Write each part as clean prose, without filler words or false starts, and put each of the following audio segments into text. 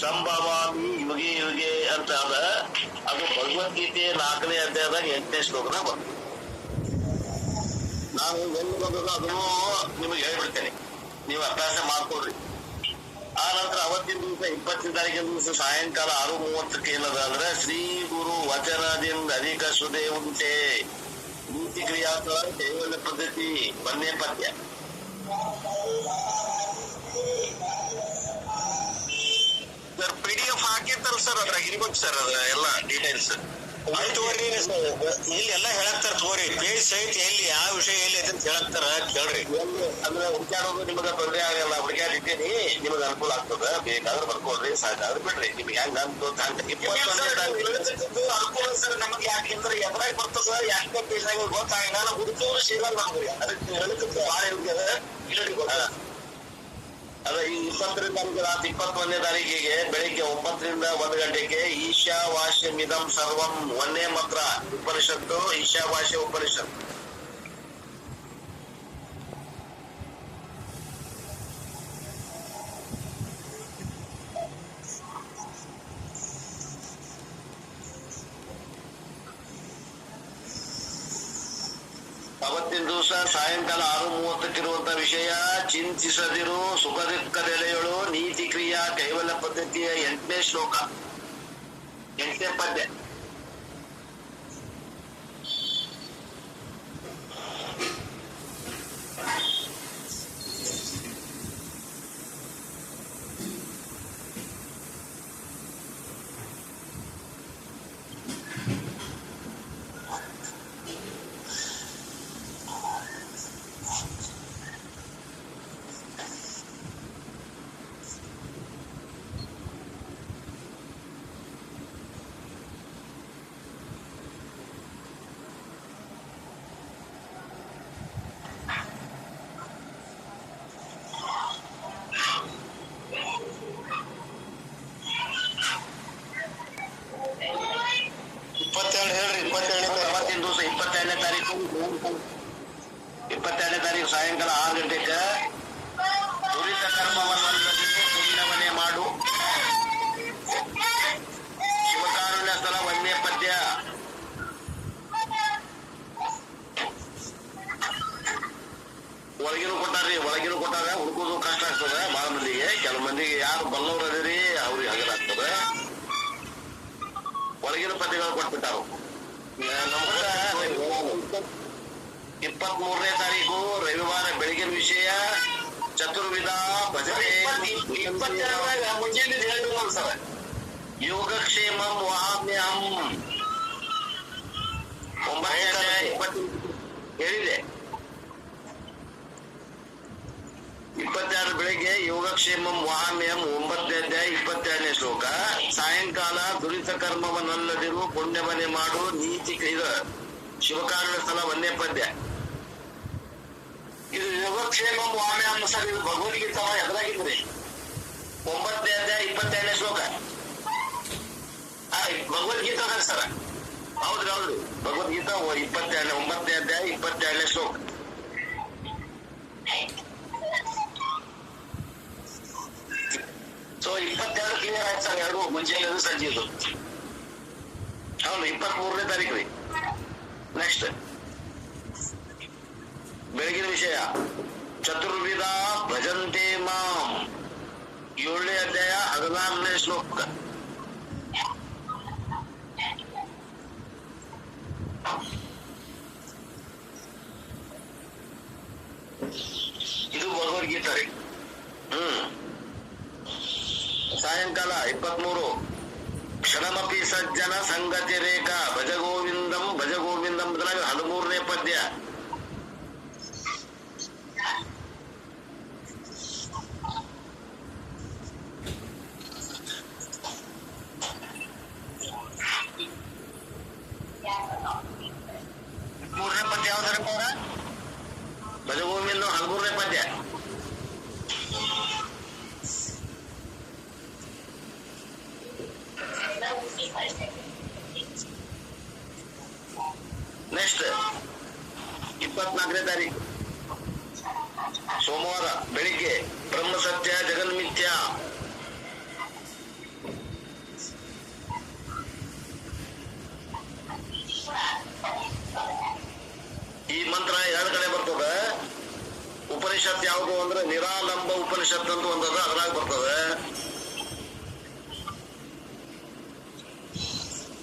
ಸಂಭವಾಮಿ ಯುಗೆ ಯುಗೆ ಅಂತ ಅದ. ಅದು ಭಗವದ್ಗೀತೆ 4ನೇ ಅಧ್ಯಾಯದಾಗ 8ನೇ ಶ್ಲೋಕನ ಬಂತು. ನಾನು ಎಲ್ಲಿ ಬಂದದ್ದು ಅದನ್ನು ನಿಮಗೆ ಹೇಳ್ಬಿಡ್ತೇನೆ, ನೀವು ಅಭ್ಯಾಸ ಮಾಡ್ಕೊಡ್ರಿ. ಆ ನಂತರ ಅವತ್ತಿನ ದಿವಸ 20ನೇ ತಾರೀಕಿನ ದಿವಸ ಸಾಯಂಕಾಲ 6:30ಕ್ಕೆ ಏನದ ಅಂದ್ರೆ ಶ್ರೀ ಗುರು ವಚನದಿಂದ ಅಧಿಕ ಸುದೇ ಉಂಟೆ ನೀತಿ ಕ್ರಿಯಾತ್ಮಕ ಕೈವಲ್ಯ ಪದ್ಧತಿ 1ನೇ ಪದ್ಯ. ಸರ್ PDF ಹಾಕಿರ್ತಾರ ಸರ್, ಅದ್ರಾಗ ಇರ್ಬೇಕು ಸರ್ ಅದ ಎಲ್ಲ ಡೀಟೇಲ್ಸ್. ಇಲ್ಲಿ ಎಲ್ಲ ಹೇಳಕ್ತಾರ ತಗೋರಿ, ಪೇಜ್ ಸಹಿತ ಎಲ್ಲಿ ಯಾವ ವಿಷಯ ಎಲ್ಲಿ ಅಂತ ಹೇಳಕ್ತಾರ, ಕೇಳ್ರಿ. ಅಂದ್ರೆ ಹುಡುಕಾಡೋದು ನಿಮಗ ತೊಂದರೆ ಆಗಲ್ಲ, ಹುಡುಕಾಡಿದ್ದೀನಿ ನಿಮಗ ಅನುಕೂಲ ಆಗ್ತದ. ಬೇಕಾದ್ರೆ ಬರ್ಕೊಳ್ರಿ, ಸಾಕಾದ್ರೆ ಬಿಡ್ರಿ. ನಿಮ್ಗೆ ಹೆಂಗ್ ಅನ್ಕೋತ 21 ಅನುಕೂಲ ಸರ್ ನಮ್ಗೆ. ಯಾಕೆಂದ್ರೆ ಎದ್ರಾಗ ಬರ್ತದ ಯಾಕೆ ಪೇಜ್ನಾಗ ಗೊತ್ತಾಗಲ್ಲ, ನಾವು ಹುಡುಕೋರು ಸಿಗಲ್ಲ ನಮ್ಗೆ. ಅದಕ್ಕೆ ಹೇಳಕ್ಕೆ ಭಾಳ ಇರುತ್ತೆ. ಅದ ಈ 20ರಿಂದ ರಾತ್ರಿ 21ನೇ ತಾರೀಕಿಗೆ ಬೆಳಿಗ್ಗೆ 9ರಿಂದ 1 ಗಂಟೆಗೆ ಈಶಾವಾಸ್ಯಮಿದಂ ಸರ್ವಂ 1ನೇ ಮಂತ್ರ ಉಪನಿಷತ್ತು, ಈಶಾವಾಸ್ಯ ಉಪನಿಷತ್ತು. ಅವತ್ತಿನ ದಿವಸ ಸಾಯಂಕಾಲ 6:30 ವಿಷಯ ಚಿಂತಿಸದಿರು ಸುಖ ದುಃಖದೆಲೆಯಳು ನೀತಿ ಕ್ರಿಯಾ ಕೈವಲ್ಯ ಪದ್ಧತಿಯ 8ನೇ ಶ್ಲೋಕ 8ನೇ ಪದ್ಯ. ಅವತ್ತಿನ ದಿವಸ 22ನೇ ತಾರೀಕು 22ನೇ ತಾರೀಕು ಸಾಯಂಕಾಲ 6 ಗಂಟೆಗೆ ದುರಿತ ಕರ್ಮವನ್ನು ಪುಣ್ಯವನ್ನೇ ಮಾಡು ಶಿವಕಾರುಣ್ಯ ಸ್ಥಳ 1ನೇ ಪದ್ಯ. ಒಳಗಿನೂ ಕೊಟ್ಟಾರ ಹುಡುಕೋದು ಕಷ್ಟ ಆಗ್ತದೆ ಬಹಳ ಮಂದಿಗೆ. ಕೆಲವು ಮಂದಿಗೆ ಯಾರು ಬಲ್ಲವ್ರು ಅದಿರಿ ಅವ್ರಿಗೆ ಹಗರಾಗ್ತದ. ಒಳಗಿನ ಪದ್ಯಗಳು ಕೊಟ್ಬಿಟ್ಟಾರು. 23ನೇ ತಾರೀಕು ರವಿವಾರ ಬೆಳಗಿನ ವಿಷಯ ಚತುರ್ವಿಧ ಭಜನೆ ಯೋಗಕ್ಷೇಮಂ ವಹಾಮ್ಯಹಂ 9 ಹೇಳಿದೆ. 22 ಬೆಳಿಗ್ಗೆ ಯೋಗಕ್ಷೇಮಂ ವಹಾಮ್ಯಹಂ 9ನೇ ಅಧ್ಯಾಯ 22ನೇ ಶ್ಲೋಕ. ಸಾಯಂಕಾಲ ದುರಿತ ಕರ್ಮವನ್ನಲ್ಲದಿರು ಪುಣ್ಯವನ್ನೇ ಮಾಡು ನೀತಿ ಇದು ಶಿವಕಾರುಣ್ಯ ಸ್ಥಳ 1ನೇ ಪದ್ಯ. ಇದು ಯೋಗಕ್ಷೇಮಂ ವಹಾಮ್ಯಹಂ ಸರ್, ಇದು ಭಗವದ್ಗೀತಾ ಎದುರಾಗಿದ್ರಿ 9ನೇ ಅಧ್ಯಾಯ 22ನೇ ಶ್ಲೋಕ. ಭಗವದ್ಗೀತಾದಾಗ ಸರ, ಹೌದ್ರಿ ಭಗವದ್ಗೀತಾ 9ನೇ ಅಧ್ಯಾಯ 22ನೇ ಶ್ಲೋಕ. ಸೊ 22 ಕ್ಲಿಯರ್ ಆಯ್ತು ಸರ್, 2 ಮುಂಚೆದು ಸಂಜೆದು. ಹೌದು 23ನೇ ತಾರೀಕು ರೀ. ನೆಕ್ಸ್ಟ್ ಬೆಳಗಿನ ವಿಷಯ ಚತುರ್ವಿಧ ಭಜಂತೆ ಮಾಂ 7ನೇ ಅಧ್ಯಾಯ 16ನೇ ಶ್ಲೋಕ. ಇದು ಭಗವದ್ಗೀತಾ ರೀ. ಸಾಯಂಕಾಲ 23 ಕ್ಷಣಮಪಿ ಸಜ್ಜನ ಸಂಗತಿ ರೇಖಾ ಭಜ ಗೋವಿಂದಂ ಬದಲಾಗಿ 13ನೇ ಪದ್ಯ. ಮೂರನೇ ಪದ್ಯ ಯಾವ್ದಾರ ಭಜ ಗೋವಿಂದ 13ನೇ ಪದ್ಯ. ನೆಕ್ಸ್ಟ್ 24ನೇ ತಾರೀಕು ಸೋಮವಾರ ಬೆಳಿಗ್ಗೆ ಬ್ರಹ್ಮ ಸತ್ಯ ಜಗನ್ಮಿಥ್ಯ ಉಪನಿಷತ್ ಅಂತ ಒಂದದ, ಅದ್ರಾಗ ಬರ್ತದೆ.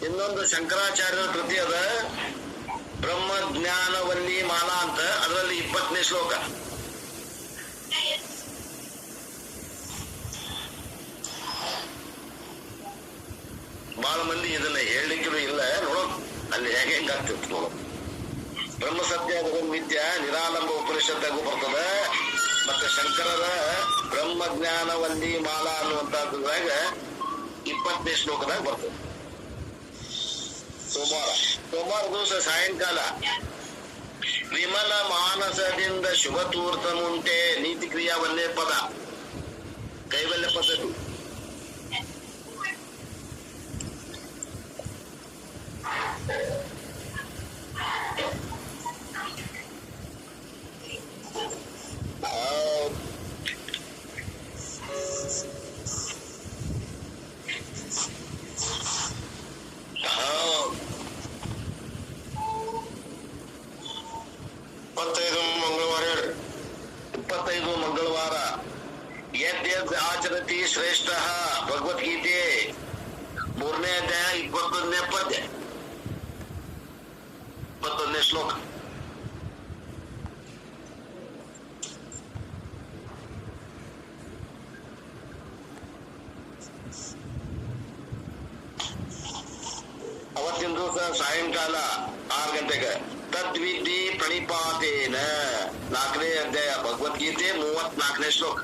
ಇನ್ನೊಂದು ಶಂಕರಾಚಾರ್ಯರ ಕೃತಿ ಅದ, ಬ್ರಹ್ಮ ಜ್ಞಾನವಲ್ಲಿ ಮಾಲಾ ಅಂತ, ಅದರಲ್ಲಿ 20ನೇ ಶ್ಲೋಕ. ಬಹಳ ಮಂದಿ ಇದನ್ನ ಹೇಳಲಿಕ್ಕೂ ಇಲ್ಲ, ನೋಡೋಣ ಅಲ್ಲಿ ಹೇಗೆ ಹೆಂಗಾಗ್ತಿತ್ತು ನೋಡೋಣ. ಬ್ರಹ್ಮ ಸತ್ಯ ವಿದ್ಯಾ ನಿರಾಲಂಬ ಉಪನಿಷತ್ತಾಗೂ ಬರ್ತದೆ. ಮತ್ತೆ ಶಂಕರರ ಬ್ರಹ್ಮ ಜ್ಞಾನವಲ್ಲಿ ಮಾಲಾ ಅನ್ನುವಂತದ್ರಾಗ 20ನೇ ಶ್ಲೋಕದಾಗ ಬರ್ತದೆ. ಸೋಮವಾರ ದಿವಸ ಸಾಯಂಕಾಲ ವಿಮಲ ಮಾನಸದಿಂದ ಶುಭತೂರ್ತ ಮುಂಟೆ ನೀತಿ ಕ್ರಿಯಾ ಒಂದೇ ಪದ, ಕೈವಲ್ಯ ಪದ್ಧತಿ. ಮಂಗಳವಾರ ಯದ್ಯದ್ ಆಚರತಿ ಶ್ರೇಷ್ಠ ಭಗವದ್ಗೀತೆ 3ನೇ ಅಧ್ಯಾಯ 21ನೇ ಪದ್ಯ 21ನೇ ಶ್ಲೋಕ. ಅವತ್ತಿನ ದಿವಸ ಸಾಯಂಕಾಲ 6 ಗಂಟೆಗೆ ತದ್ವಿಧಿ ಪ್ರಣಿಪಾತೇನ 4ನೇ ಅಧ್ಯಾಯ ಭಗವದ್ಗೀತೆ 34ನೇ ಶ್ಲೋಕ.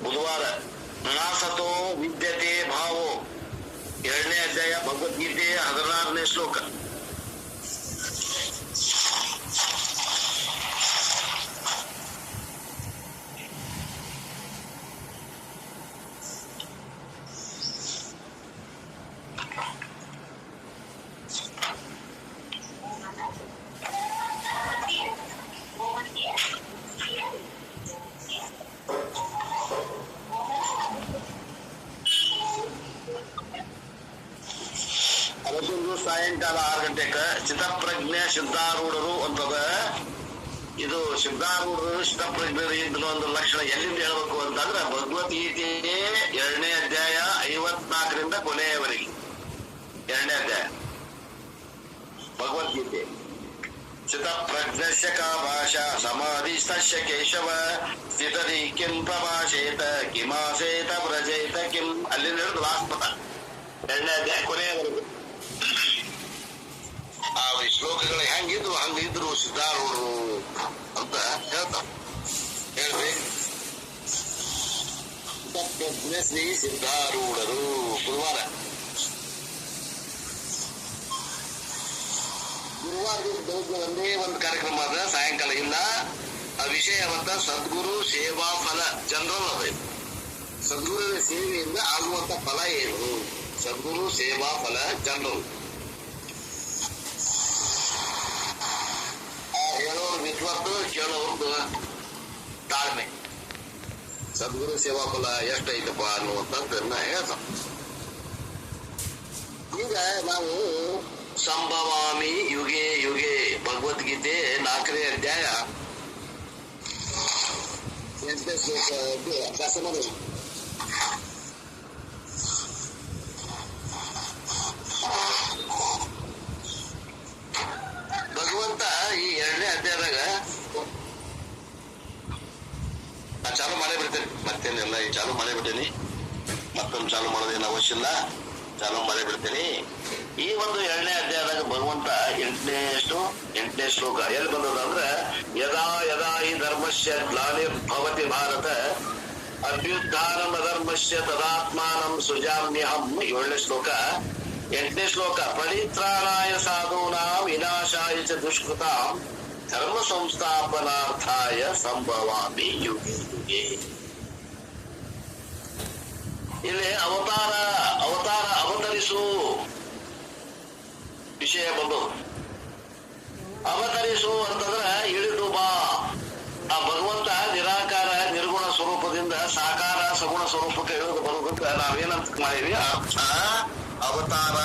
ಬುಧವಾರ ನಾಸತೋ ವಿದ್ಯತೆ ಭಾವೋ 2ನೇ ಅಧ್ಯಾಯ ಭಗವದ್ಗೀತೆ 16ನೇ ಶ್ಲೋಕ. ಸಾಯಂಕಾಲ 6 ಗಂಟೆಗೆ ಚಿತ್ತಪ್ರಜ್ಞೆ ಸಿದ್ಧಾರೂಢರು ಅಂತದ. ಇದು ಸಿದ್ಧಾರೂಢರು ಚಿತ್ತಪ್ರಜ್ಞರು ಇದ್ರ ಒಂದು ಲಕ್ಷಣ ಎಲ್ಲಿಂದ ಹೇಳ್ಬೇಕು ಅಂತಂದ್ರೆ ಭಗವದ್ಗೀತೆ 2ನೇ ಅಧ್ಯಾಯ 54ರಿಂದ ಕೊನೆಯವರೆಗೆ 2ನೇ ಅಧ್ಯಾಯ ಭಗವದ್ಗೀತೆ. ಚಿತ್ತಪ್ರಜ್ಞಸ್ಯ ಕಾ ಭಾಷಾ ಸಮಾಧಿಸ್ತಸ್ಯ ಕೇಶವ ಸ್ಥಿತದಿ ಕಿಂ ಪ್ರಭಾಷೇತ ಕಿಮಾಸೇತ ವ್ರಜೇತ ಕಿಂ, ಅಲ್ಲಿಂದ ಹಿಡಿದು ಲಾಸ್ಟ್ ಪದ 2ನೇ ಅಧ್ಯಾಯ ಕೊನೆಯವರೆಗೂ. ಆ ಶ್ಲೋಕಗಳು ಹೆಂಗಿದ್ರು ಹಂಗಿದ್ರು ಸಿದ್ಧಾರೂಢರು ಅಂತ ಹೇಳ್ತಾರ. ಹೇಳ್ರಿ, ಶ್ರೀ ಸಿದ್ಧಾರೂಢರು. ಗುರುವಾರ ಒಂದೇ ಒಂದು ಕಾರ್ಯಕ್ರಮ ಅದ, ಸಾಯಂಕಾಲ ಇಲ್ಲ. ಆ ವಿಷಯ ಅಂತ ಸದ್ಗುರು ಸೇವಾ ಫಲ ಜನರಲ್ ಅದ. ಸದ್ಗುರುವಿನ ಸೇವೆಯಿಂದ ಆಗುವಂತ ಫಲ ಏನು? ಸದ್ಗುರು ಸೇವಾ ಫಲ ಜನರಲ್. ಹೇಳೋರು ವಿದ್ವತ್ತು, ಕೇಳೋರ್ದು ತಾಳ್ಮೆ. ಸದ್ಗುರು ಸೇವಾ ಫಲ ಎಷ್ಟೈತಪ್ಪ ಅನ್ನುವಂಥದ್ದನ್ನ ಹೇಳ್ತಾವ. ಈಗ ನಾವು ಸಂಭವಾಮಿ ಯುಗೆ ಯುಗೆ ಭಗವದ್ಗೀತೆ 4ನೇ ಅಧ್ಯಾಯ 8ನೇ ಶ್ಲೋಕ ಅಭ್ಯಾಸ ಮಾಡೋದು. ಭಗವಂತ ಈ 2ನೇ ಅಧ್ಯಾಯದಾಗ ನಾ ಚಾಲು ಮಾಡೇ ಬಿಡ್ತೇನೆ, ಮತ್ತೇನೆಲ್ಲ ಈ ಚಾಲು ಮಾಡೇ ಬಿಡ್ತೇನೆ, ಮತ್ತೊಂದು ಚಾಲು ಮಾಡೋದೇನು ಅವಶ್ಯ ಇಲ್ಲ, ಚಾಲು ಮಾಡೇ ಬಿಡ್ತೇನೆ. ಈ ಒಂದು 2ನೇ ಅಧ್ಯಾಯದಾಗ ಭಗವಂತ 8ನೇ ಶ್ಲೋಕ ಎಲ್ಲಿ ಬಂದದ ಅಂದ್ರೆ ಯದಾ ಯದಾ ಈ ಧರ್ಮಸ್ಯ ಗ್ಲಾನಿರ್ಭವತಿ ಭಾರತ ಅಭ್ಯುತ್ಥಾನಂ ಅಧರ್ಮಸ್ಯ ತದಾತ್ಮಾನಂ ಸೃಜಾಮ್ಯಹಂ 7ನೇ ಶ್ಲೋಕ. 8ನೇ ಶ್ಲೋಕ ಪರಿತ್ರಾಣಾಯ ಸಾಧೂನಾಂ ವಿನಾಶಾಯ ಚ ದುಷ್ಕೃತಾಂ ಧರ್ಮ ಸಂಸ್ಥಾಪನಾರ್ಥಾಯ ಸಂಭವಾಮಿ ಯುಗೆ ಯುಗೆ. ಇಲ್ಲಿ ಅವತರಿಸು ವಿಷಯ ಬಂದು, ಅವತರಿಸು ಅಂತಂದ್ರ ಇಳಿದು ಬಾ, ಪರಮಾತ್ಮನ ಸ್ವರೂಪಕ್ಕೆ ಇಳಿದು ಬರುವುದಕ್ಕೆ ನಾವೇನಂತ ಮಾಡೀವಿ ಅವತಾರ.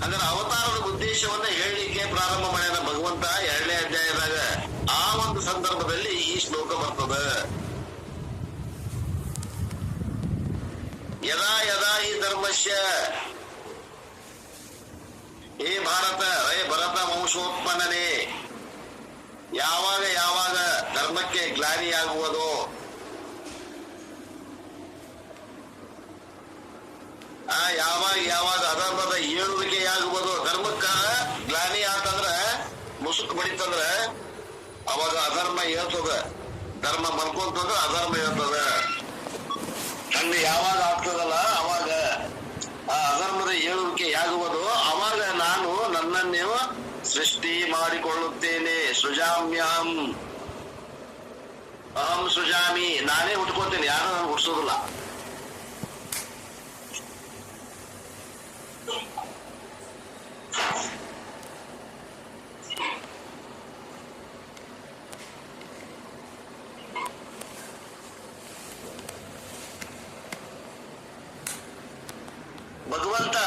ಅಂದ್ರೆ ಅವತಾರದ ಉದ್ದೇಶವನ್ನ ಹೇಳಲಿಕ್ಕೆ ಪ್ರಾರಂಭ ಮಾಡ್ಯಾನ ಭಗವಂತ 2ನೇ ಅಧ್ಯಾಯದಾಗ. ಆ ಒಂದು ಸಂದರ್ಭದಲ್ಲಿ ಈ ಶ್ಲೋಕ ಬರ್ತದ. ಯದಾ ಯದಾ ಹಿ ಧರ್ಮಸ್ಯ, ಹೇ ಭಾರತ, ಹೇ ಭರತ ವಂಶೋತ್ಪನ್ನನೇ, ಯಾವಾಗ ಯಾವಾಗ ಧರ್ಮಕ್ಕೆ ಗ್ಲಾನಿಯಾಗುವುದು, ಯಾವಾಗ ಯಾವಾಗ ಅಧರ್ಮದ ಏಳುವಿಕೆಯಾಗುವುದು. ಧರ್ಮಕ್ಕ ಗ್ಲಾನಿ ಆತಂದ್ರ ಮುಸುಕ್ ಬಡಿತಂದ್ರ ಅವಾಗ ಅಧರ್ಮ ಹೇಳ್ತದ, ಧರ್ಮ ಮನ್ಕೊಂತಂದ್ರ ಅಧರ್ಮ ಹೇಳ್ತದ. ಹಂಗ ಯಾವಾಗ ಆಗ್ತದಲ್ಲ ಅವಾಗ ಆ ಅಧರ್ಮದ ಏಳುವಿಕೆಯಾಗುವುದು. ಅವಾಗ ನಾನು ನನ್ನನ್ನೇ ಸೃಷ್ಟಿ ಮಾಡಿಕೊಳ್ಳುತ್ತೇನೆ. ಸೃಜಾಮ್ಯಹಂ, ಅಹಂ ಸೃಜಾಮಿ, ನಾನೇ ಹುಟ್ಕೋತೇನೆ, ಯಾರು ನಾನು ಹುಟ್ಟಿಸೋದಿಲ್ಲ. ಭಗವಂತ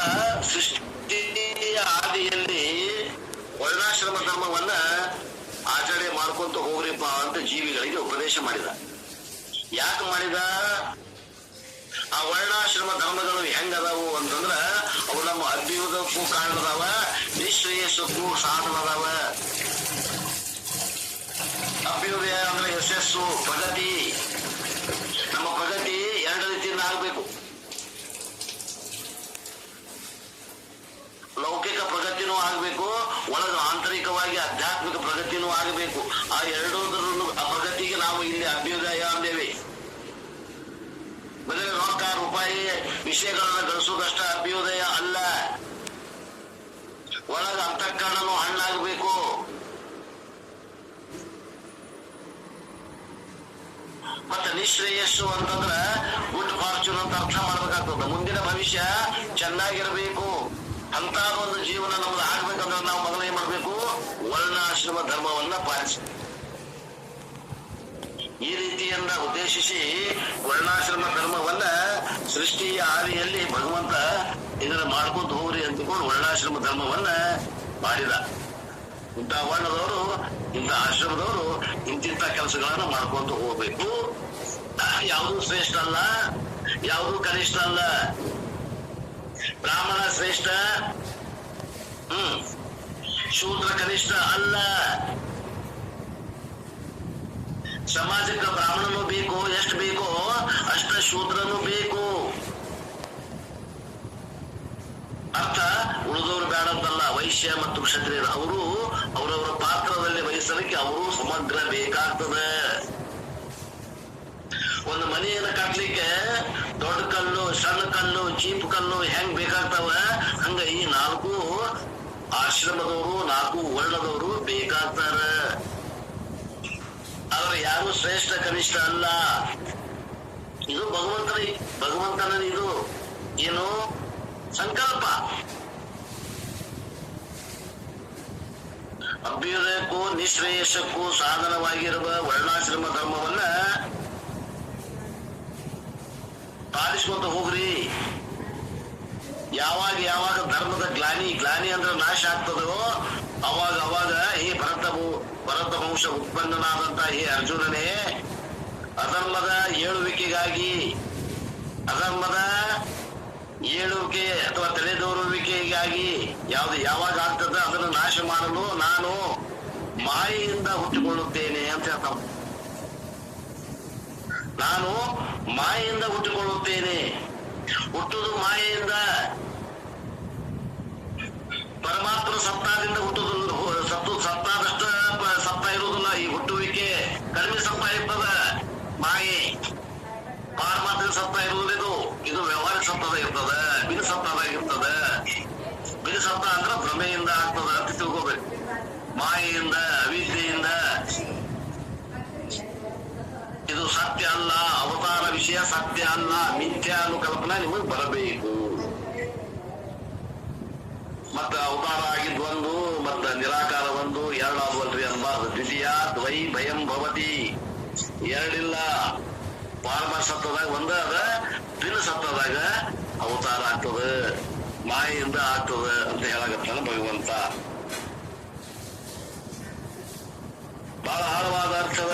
ಸೃಷ್ಟಿಯ ಆದಿಯಲ್ಲಿ ವರ್ಣಾಶ್ರಮ ಧರ್ಮವನ್ನ ಆಚರಣೆ ಮಾಡ್ಕೊಂತ ಹೋಗ್ರಿಪ್ಪ ಅಂತ ಜೀವಿಗಳಿಗೆ ಉಪದೇಶ ಮಾಡಿದ. ಯಾಕೆ ಮಾಡಿದ? ಆ ವರ್ಣಾಶ್ರಮ ಧರ್ಮಗಳು ಹೆಂಗದಾವು ಅಂತಂದ್ರ ಅವು ನಮ್ಮ ಅಭ್ಯುದಕ್ಕೂ ಕಾರಣದಾವ, ನಿಶ್ರೇಯಸ್ಸಕ್ಕೂ ಸಾಧನದಾವ. ಅಭ್ಯುದಯ ಅಂದ್ರೆ ಯಶಸ್ಸು, ಪ್ರಗತಿ. ನಮ್ಮ ಪ್ರಗತಿ 2 ರೀತಿಯಿಂದ ಆಗ್ಬೇಕು. ಲೌಕಿಕ ಪ್ರಗತಿನೂ ಆಗ್ಬೇಕು, ಒಳಗ ಆಂತರಿಕವಾಗಿ ಆಧ್ಯಾತ್ಮಿಕ ಪ್ರಗತಿನೂ ಆಗಬೇಕು. ಆ ಎರಡೂದ್ರಲ್ಲೂ ಆ ಪ್ರಗತಿಗೆ ನಾವು ಇಲ್ಲಿ ಅಭ್ಯುದಯ ಅಂದೇವೆ. ಬರೀ ರೊಕ್ಕ ರೂಪಾಯಿ ವಿಷಯಗಳನ್ನ ಗಳಿಸೋದಷ್ಟ ಅಭ್ಯುದಯ ಅಲ್ಲ. ಒಳಗ ಅಂತಃಕರಣನೂ ಹಣ್ಣಾಗಬೇಕು. ಮತ್ತೆ ನಿಶ್ರೇಯಸ್ಸು ಅಂತಂದ್ರ ಗುಡ್ ಫಾರ್ಚೂನ್ ಅಂತ ಅರ್ಥ ಮಾಡ್ಬೇಕಾಗ್ತದ. ಮುಂದಿನ ಭವಿಷ್ಯ ಚೆನ್ನಾಗಿರ್ಬೇಕು. ಅಂತ ಒಂದು ಜೀವನ ನಮ್ದು ಆಗ್ಬೇಕಂದ್ರೆ ನಾವು ಮೊದಲು ಏನ್ ಮಾಡ್ಬೇಕು? ವರ್ಣಾಶ್ರಮ ಧರ್ಮವನ್ನ ಪಾಲಿಸ. ಈ ರೀತಿಯನ್ನ ಉದ್ದೇಶಿಸಿ ವರ್ಣಾಶ್ರಮ ಧರ್ಮವನ್ನ ಸೃಷ್ಟಿಯ ಆದಿಯಲ್ಲಿ ಭಗವಂತ ಇದನ್ನ ಮಾಡ್ಕೊಂತ ಹೋಗ್ರಿ ಅಂತಕೊಂಡು ವರ್ಣಾಶ್ರಮ ಧರ್ಮವನ್ನ ಮಾಡಿದ. ಇಂಥ ವರ್ಣದವರು, ಇಂಥ ಆಶ್ರಮದವರು ಇಂತಿಂತ ಕೆಲಸಗಳನ್ನ ಮಾಡ್ಕೊಂತ ಹೋಗ್ಬೇಕು. ಯಾವುದು ಶ್ರೇಷ್ಠ ಅಲ್ಲ, ಯಾವುದು ಕನಿಷ್ಠ ಅಲ್ಲ. ಬ್ರಾಹ್ಮಣ ಶ್ರೇಷ್ಠ, ಶೂದ್ರ ಕನಿಷ್ಠ ಅಲ್ಲ. ಸಮಾಜಕ್ಕೆ ಬ್ರಾಹ್ಮಣನು ಬೇಕು, ಎಷ್ಟು ಬೇಕೋ ಅಷ್ಟ ಶೂದ್ರನು ಬೇಕು. ಅರ್ಥ ಉಳಿದವರು ಬೇಡ ಅಂತಲ್ಲ. ವೈಶ್ಯ ಮತ್ತು ಕ್ಷತ್ರಿಯರು ಅವರು ಅವರವರ ಪಾತ್ರದಲ್ಲಿ ವಹಿಸಲಿಕ್ಕೆ ಅವರು ಸಮಗ್ರ ಬೇಕಾಗ್ತದೆ. ಒಂದು ಮನೆಯನ್ನು ಕಟ್ಲಿಕ್ಕೆ ದೊಡ್ಡ ಕಲ್ಲು, ಸಣ್ಣ ಕಲ್ಲು, ಚೀಪ್ ಕಲ್ಲು ಹೆಂಗ್ ಬೇಕಾಗ್ತಾವ, ಹಂಗ ಈ 4 ಆಶ್ರಮದವರು, 4 ವರ್ಣದವರು ಬೇಕಾಗ್ತಾರ. ಆದ್ರೆ ಯಾರು ಶ್ರೇಷ್ಠ ಕನಿಷ್ಠ ಅಲ್ಲ. ಇದು ಭಗವಂತನ ಇದು ಏನು ಸಂಕಲ್ಪ. ಅಭ್ಯುದಯಕ್ಕೂ ನಿಶ್ರೇಯಸ್ಸಕ್ಕೂ ಸಾಧನವಾಗಿರುವ ವರ್ಣಾಶ್ರಮ ಧರ್ಮವನ್ನ ಪಾಲಿಸ್ಕೊಂತ ಹೋಗ್ರಿ. ಯಾವಾಗ ಯಾವಾಗ ಧರ್ಮದ ಗ್ಲಾನಿ ಅಂದ್ರೆ ನಾಶ ಆಗ್ತದೋ ಅವಾಗ ಅವಾಗ ಈ ಭರತ ವಂಶ ಉತ್ಪನ್ನನಾದಂತ ಈ ಅರ್ಜುನನೇ ಅಧರ್ಮದ ಏಳುವಿಕೆ ಅಥವಾ ತಲೆದೋರುವಿಕೆಗಾಗಿ ಯಾವಾಗ ಆಗ್ತದ ಅದನ್ನು ನಾಶ ಮಾಡಲು ನಾನು ಮಾಯೆಯಿಂದ ಹುಟ್ಟಿಕೊಳ್ಳುತ್ತೇನೆ ಅಂತ ಹೇಳ್ತಾವ. ನಾನು ಮಾಯೆಯಿಂದ ಹುಟ್ಟಿಕೊಳ್ಳುತ್ತೇನೆ. ಹುಟ್ಟುದು ಮಾಯೆಯಿಂದ, ಪರಮಾತ್ಮ ಸತ್ತಾದಿಂದ ಹುಟ್ಟುದು. ಸತ್ತಾದಷ್ಟ ಸತ್ತ ಇರುವುದಿಲ್ಲ. ಈ ಹುಟ್ಟುವಿಕೆ ಕಡಿಮೆ ಸತ್ತ ಇರ್ತದ ಮಾಯೆ. ಪರಮಾತ್ಮ ಸತ್ತ ಇರುವುದಿದು. ಇದು ವ್ಯವಹಾರಿಕ ಸತ್ತದ ಇರ್ತದ, ಬಿನ್ ಸತ್ತದಾಗಿರ್ತದ. ಬಿನ್ ಸತ್ತ ಅಂದ್ರೆ ಭ್ರಮೆಯಿಂದ ಆಗ್ತದ ಅಂತ ತಿಳ್ಕೋಬೇಕು. ಮಾಯೆಯಿಂದ, ಅವಿದ್ಯೆಯಿಂದ. ಇದು ಸತ್ಯ ಅಲ್ಲ. ಅವತಾರ ವಿಷಯ ಸತ್ಯ ಅಲ್ಲ. ಮಿಥ್ಯಾ ಅನ್ನೋ ಕಲ್ಪನಾ ನಿಮಗೆ ಬರಬೇಕು. ಮತ್ತ ಅವತಾರ ಆಗಿದ್ ಒಂದು, ಮತ್ತ ನಿರಾಕಾರ ಒಂದು, ಎರಡಾದ್ವಲ್ರಿ ಅನ್ಬಾರ್ದು. ದ್ವಿತೀಯ ದ್ವೈ ಭಯಂ ಭವತಿ. ಎರಡಿಲ್ಲ. ಪಾರಮಾರ್ ಸತ್ತದಾಗ ಒಂದ ಅದ, ಭಿನ್ನ ಸತ್ತದಾಗ ಅವತಾರ ಆಗ್ತದ, ಮಾಯೆಯಿಂದ ಆಗ್ತದ ಅಂತ ಹೇಳಕತ್ತಾನ ಭಗವಂತ. ಬಹಳ ಆಳವಾದ ಅರ್ಥದ.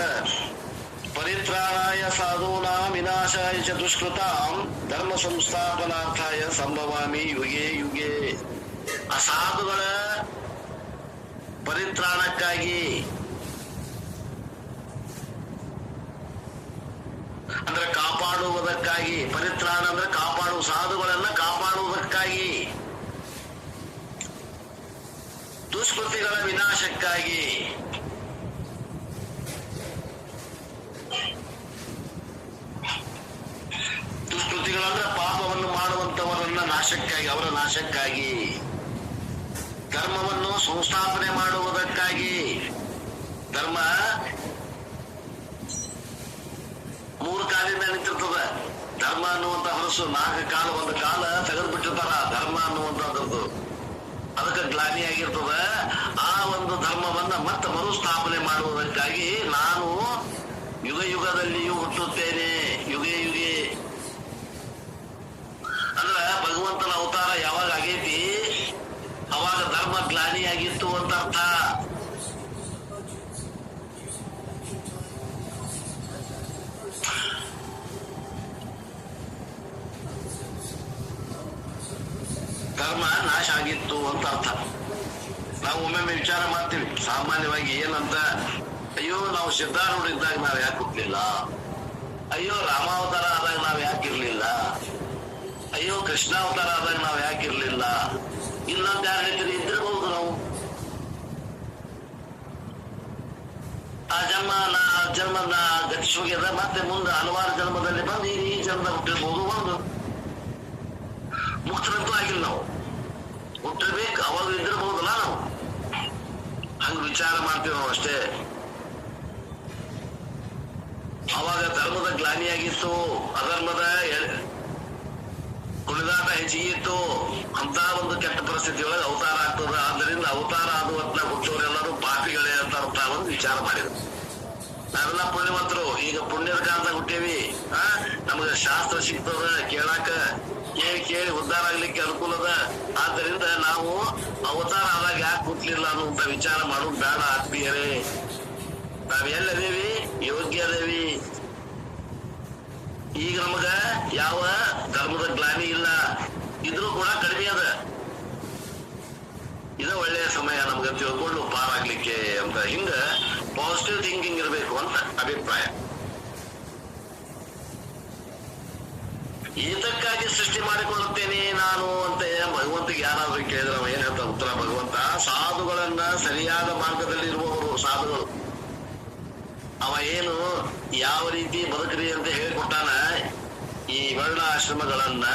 ಪರಿತ್ರಾಣಾಯ ಸಾಧೂನಾಂ ವಿನಾಶಾಯ ಚ ದುಷ್ಕೃತಾಂ ಧರ್ಮ ಸಂಸ್ಥಾಪನಾರ್ಥಾಯ ಸಂಭವಾಮಿ ಯುಗೆ ಯುಗೆ. ಅಸಾಧುಗಳ ಪರಿತ್ರಾಣಕ್ಕಾಗಿ, ಅಂದ್ರೆ ಕಾಪಾಡುವುದಕ್ಕಾಗಿ, ಪರಿತ್ರಾಣ ಅಂದ್ರೆ ಕಾಪಾಡುವ, ಸಾಧುಗಳನ್ನ ಕಾಪಾಡುವುದಕ್ಕಾಗಿ, ದುಷ್ಕೃತಿಗಳ ವಿನಾಶಕ್ಕಾಗಿ. ದುಷ್ಕೃತಿಗಳಂದ್ರೆ ಪಾಪವನ್ನು ಮಾಡುವಂತವರನ್ನ ನಾಶಕ್ಕಾಗಿ, ಅವರ ನಾಶಕ್ಕಾಗಿ. ಧರ್ಮವನ್ನು ಸಂಸ್ಥಾಪನೆ ಮಾಡುವುದಕ್ಕಾಗಿ. ಧರ್ಮ ಮೂರು ಕಾಲಿಂದ ನಿಂತಿರ್ತದ. ಧರ್ಮ ಅನ್ನುವಂತ ಹೊರಸು ನಾಲ್ಕು ಕಾಲು, ಒಂದು ಕಾಲ ತೆಗೆದು ಬಿಟ್ಟಿರ್ತಾರ ಧರ್ಮ ಅನ್ನುವಂಥದ್ದು. ಅದಕ್ಕೆ ಗ್ಲಾನಿಯಾಗಿರ್ತದ. ಆ ಒಂದು ಧರ್ಮವನ್ನ ಮತ್ತೆ ಮರುಸ್ಥಾಪನೆ ಮಾಡುವುದಕ್ಕಾಗಿ ನಾನು ಯುಗ ಯುಗದಲ್ಲಿಯೂ ಹುಟ್ಟುತ್ತೇನೆ, ಯುಗೆ ಯುಗೆ. ಅಂದ್ರ ಭಗವಂತನ ಅವತಾರ ಯಾವಾಗ ಆಗೈತಿ ಅವಾಗ ಧರ್ಮ ಗ್ಲಾನಿಯಾಗಿತ್ತು ಅಂತ ಅರ್ಥ. ಧರ್ಮ ನಾಶ ಆಗಿತ್ತು ಅಂತ ಅರ್ಥ. ನಾವು ಒಮ್ಮೊಮ್ಮೆ ವಿಚಾರ ಮಾಡ್ತೀವಿ ಸಾಮಾನ್ಯವಾಗಿ ಏನಂತ, ಅಯ್ಯೋ ನಾವು ಸಿದ್ಧಾರೂಢಿದ್ದಾಗ ನಾವ್ ಯಾಕೆ ಹುಟ್ಟಲಿಲ್ಲ, ಅಯ್ಯೋ ರಾಮಾವತಾರ ಆದಾಗ ನಾವ್ ಯಾಕಿರ್ಲಿಲ್ಲ, ಅಯ್ಯೋ ಕೃಷ್ಣಾವತಾರ ಆದಾಗ ನಾವ್ ಯಾಕಿರ್ಲಿಲ್ಲ. ಇನ್ನೊಂದು ಯಾರು ಹೇಳ್ತೀರಿ, ಇದ್ದಿರ್ಬಹುದು ನಾವು. ಆ ಜನ್ಮ ಗತಿಸೋಗ್ಯದ, ಮತ್ತೆ ಮುಂದೆ ಹಲವಾರು ಜನ್ಮದಲ್ಲಿ ಬಂದು ಈ ಜನ್ಮದ ಹುಟ್ಟಿರ್ಬೋದು. ಒಂದು ಮುಕ್ತರಂತೂ ಆಗಿಲ್ಲ, ನಾವು ಹುಟ್ಟಿರ್ಬೇಕು, ಅವಾಗ ಇದ್ದಿರ್ಬಹುದಲ್ಲ. ನಾವು ಹಂಗ ವಿಚಾರ ಮಾಡ್ತೀವಿ ನಾವು ಅಷ್ಟೇ. ಅವಾಗ ಧರ್ಮದ ಗ್ಲಾನಿಯಾಗಿತ್ತು, ಅಧರ್ಮದ ಕುಣಿದಾಟ ಹೆಚ್ಚಿಗಿತ್ತು. ಅಂತ ಒಂದು ಕೆಟ್ಟ ಪರಿಸ್ಥಿತಿ ಒಳಗೆ ಅವತಾರ ಆಗ್ತದ. ಆದ್ದರಿಂದ ಅವತಾರ ಆದುವತ್ನ ಹುಟ್ಟೋರೆಲ್ಲರೂ ಪಾಪಿಗಳೇ ಅಂತ ಅರ್ಥ ಒಂದು ವಿಚಾರ ಮಾಡಿದ್ರು. ನಾವೆಲ್ಲ ಪುಣ್ಯವಂತರು, ಈಗ ಪುಣ್ಯದ ಕಾಲದಾಗ ಹುಟ್ಟೇವಿ. ನಮಗೆ ಶಾಸ್ತ್ರ ಸಿಗ್ತದ, ಕೇಳಾಕ ಕೇಳಿ ಉದ್ಧಾರ ಆಗ್ಲಿಕ್ಕೆ ಅನುಕೂಲದ. ಆದ್ದರಿಂದ ನಾವು ಅವತಾರ ಆದಾಗ ಯಾಕೆ ಹುಟ್ಲಿಲ್ಲ ಅನ್ನುವಂತ ವಿಚಾರ ಮಾಡೋದು ಬೇಡ ಆತ್ಮೀಯರೇ. ನಾವೆಲ್ಲದೇವಿ ಯೋಗ್ಯ ಅದೇವಿ. ಈಗ ನಮಗ ಯಾವ ಧರ್ಮದ ಗ್ಲಾನಿ ಇಲ್ಲ, ಇದ್ರೂ ಕೂಡ ಕಡಿಮೆ ಅದ. ಇದ ಒಳ್ಳೆಯ ಸಮಯ ನಮ್ಗೆ ತಿಳ್ಕೊಂಡು ಪಾರಾಗ್ಲಿಕ್ಕೆ ಅಂತ. ಹಿಂಗ ಪಾಸಿಟಿವ್ ಥಿಂಕಿಂಗ್ ಇರಬೇಕು ಅಂತ ಅಭಿಪ್ರಾಯ. ಇದಕ್ಕಾಗಿ ಸೃಷ್ಟಿ ಮಾಡಿಕೊಳ್ಳುತ್ತೇನೆ ನಾನು ಅಂತ ಭಗವಂತಿಗೆ ಯಾರಾದ್ರೂ ಕೇಳಿದ್ರೆ ಅವ ಏನ್ ಹೇಳ್ತಾನೆ ಉತ್ತರ? ಭಗವಂತ ಸಾಧುಗಳನ್ನ ಸರಿಯಾದ ಮಾರ್ಗದಲ್ಲಿ ಇರುವವರು ಸಾಧುಗಳು. ಅವ ಏನು ಯಾವ ರೀತಿ ಬದುಕ್ರಿ ಅಂತ ಹೇಳಿಕೊಟ್ಟಾನ, ಈ ವರ್ಣ ಆಶ್ರಮಗಳನ್ನ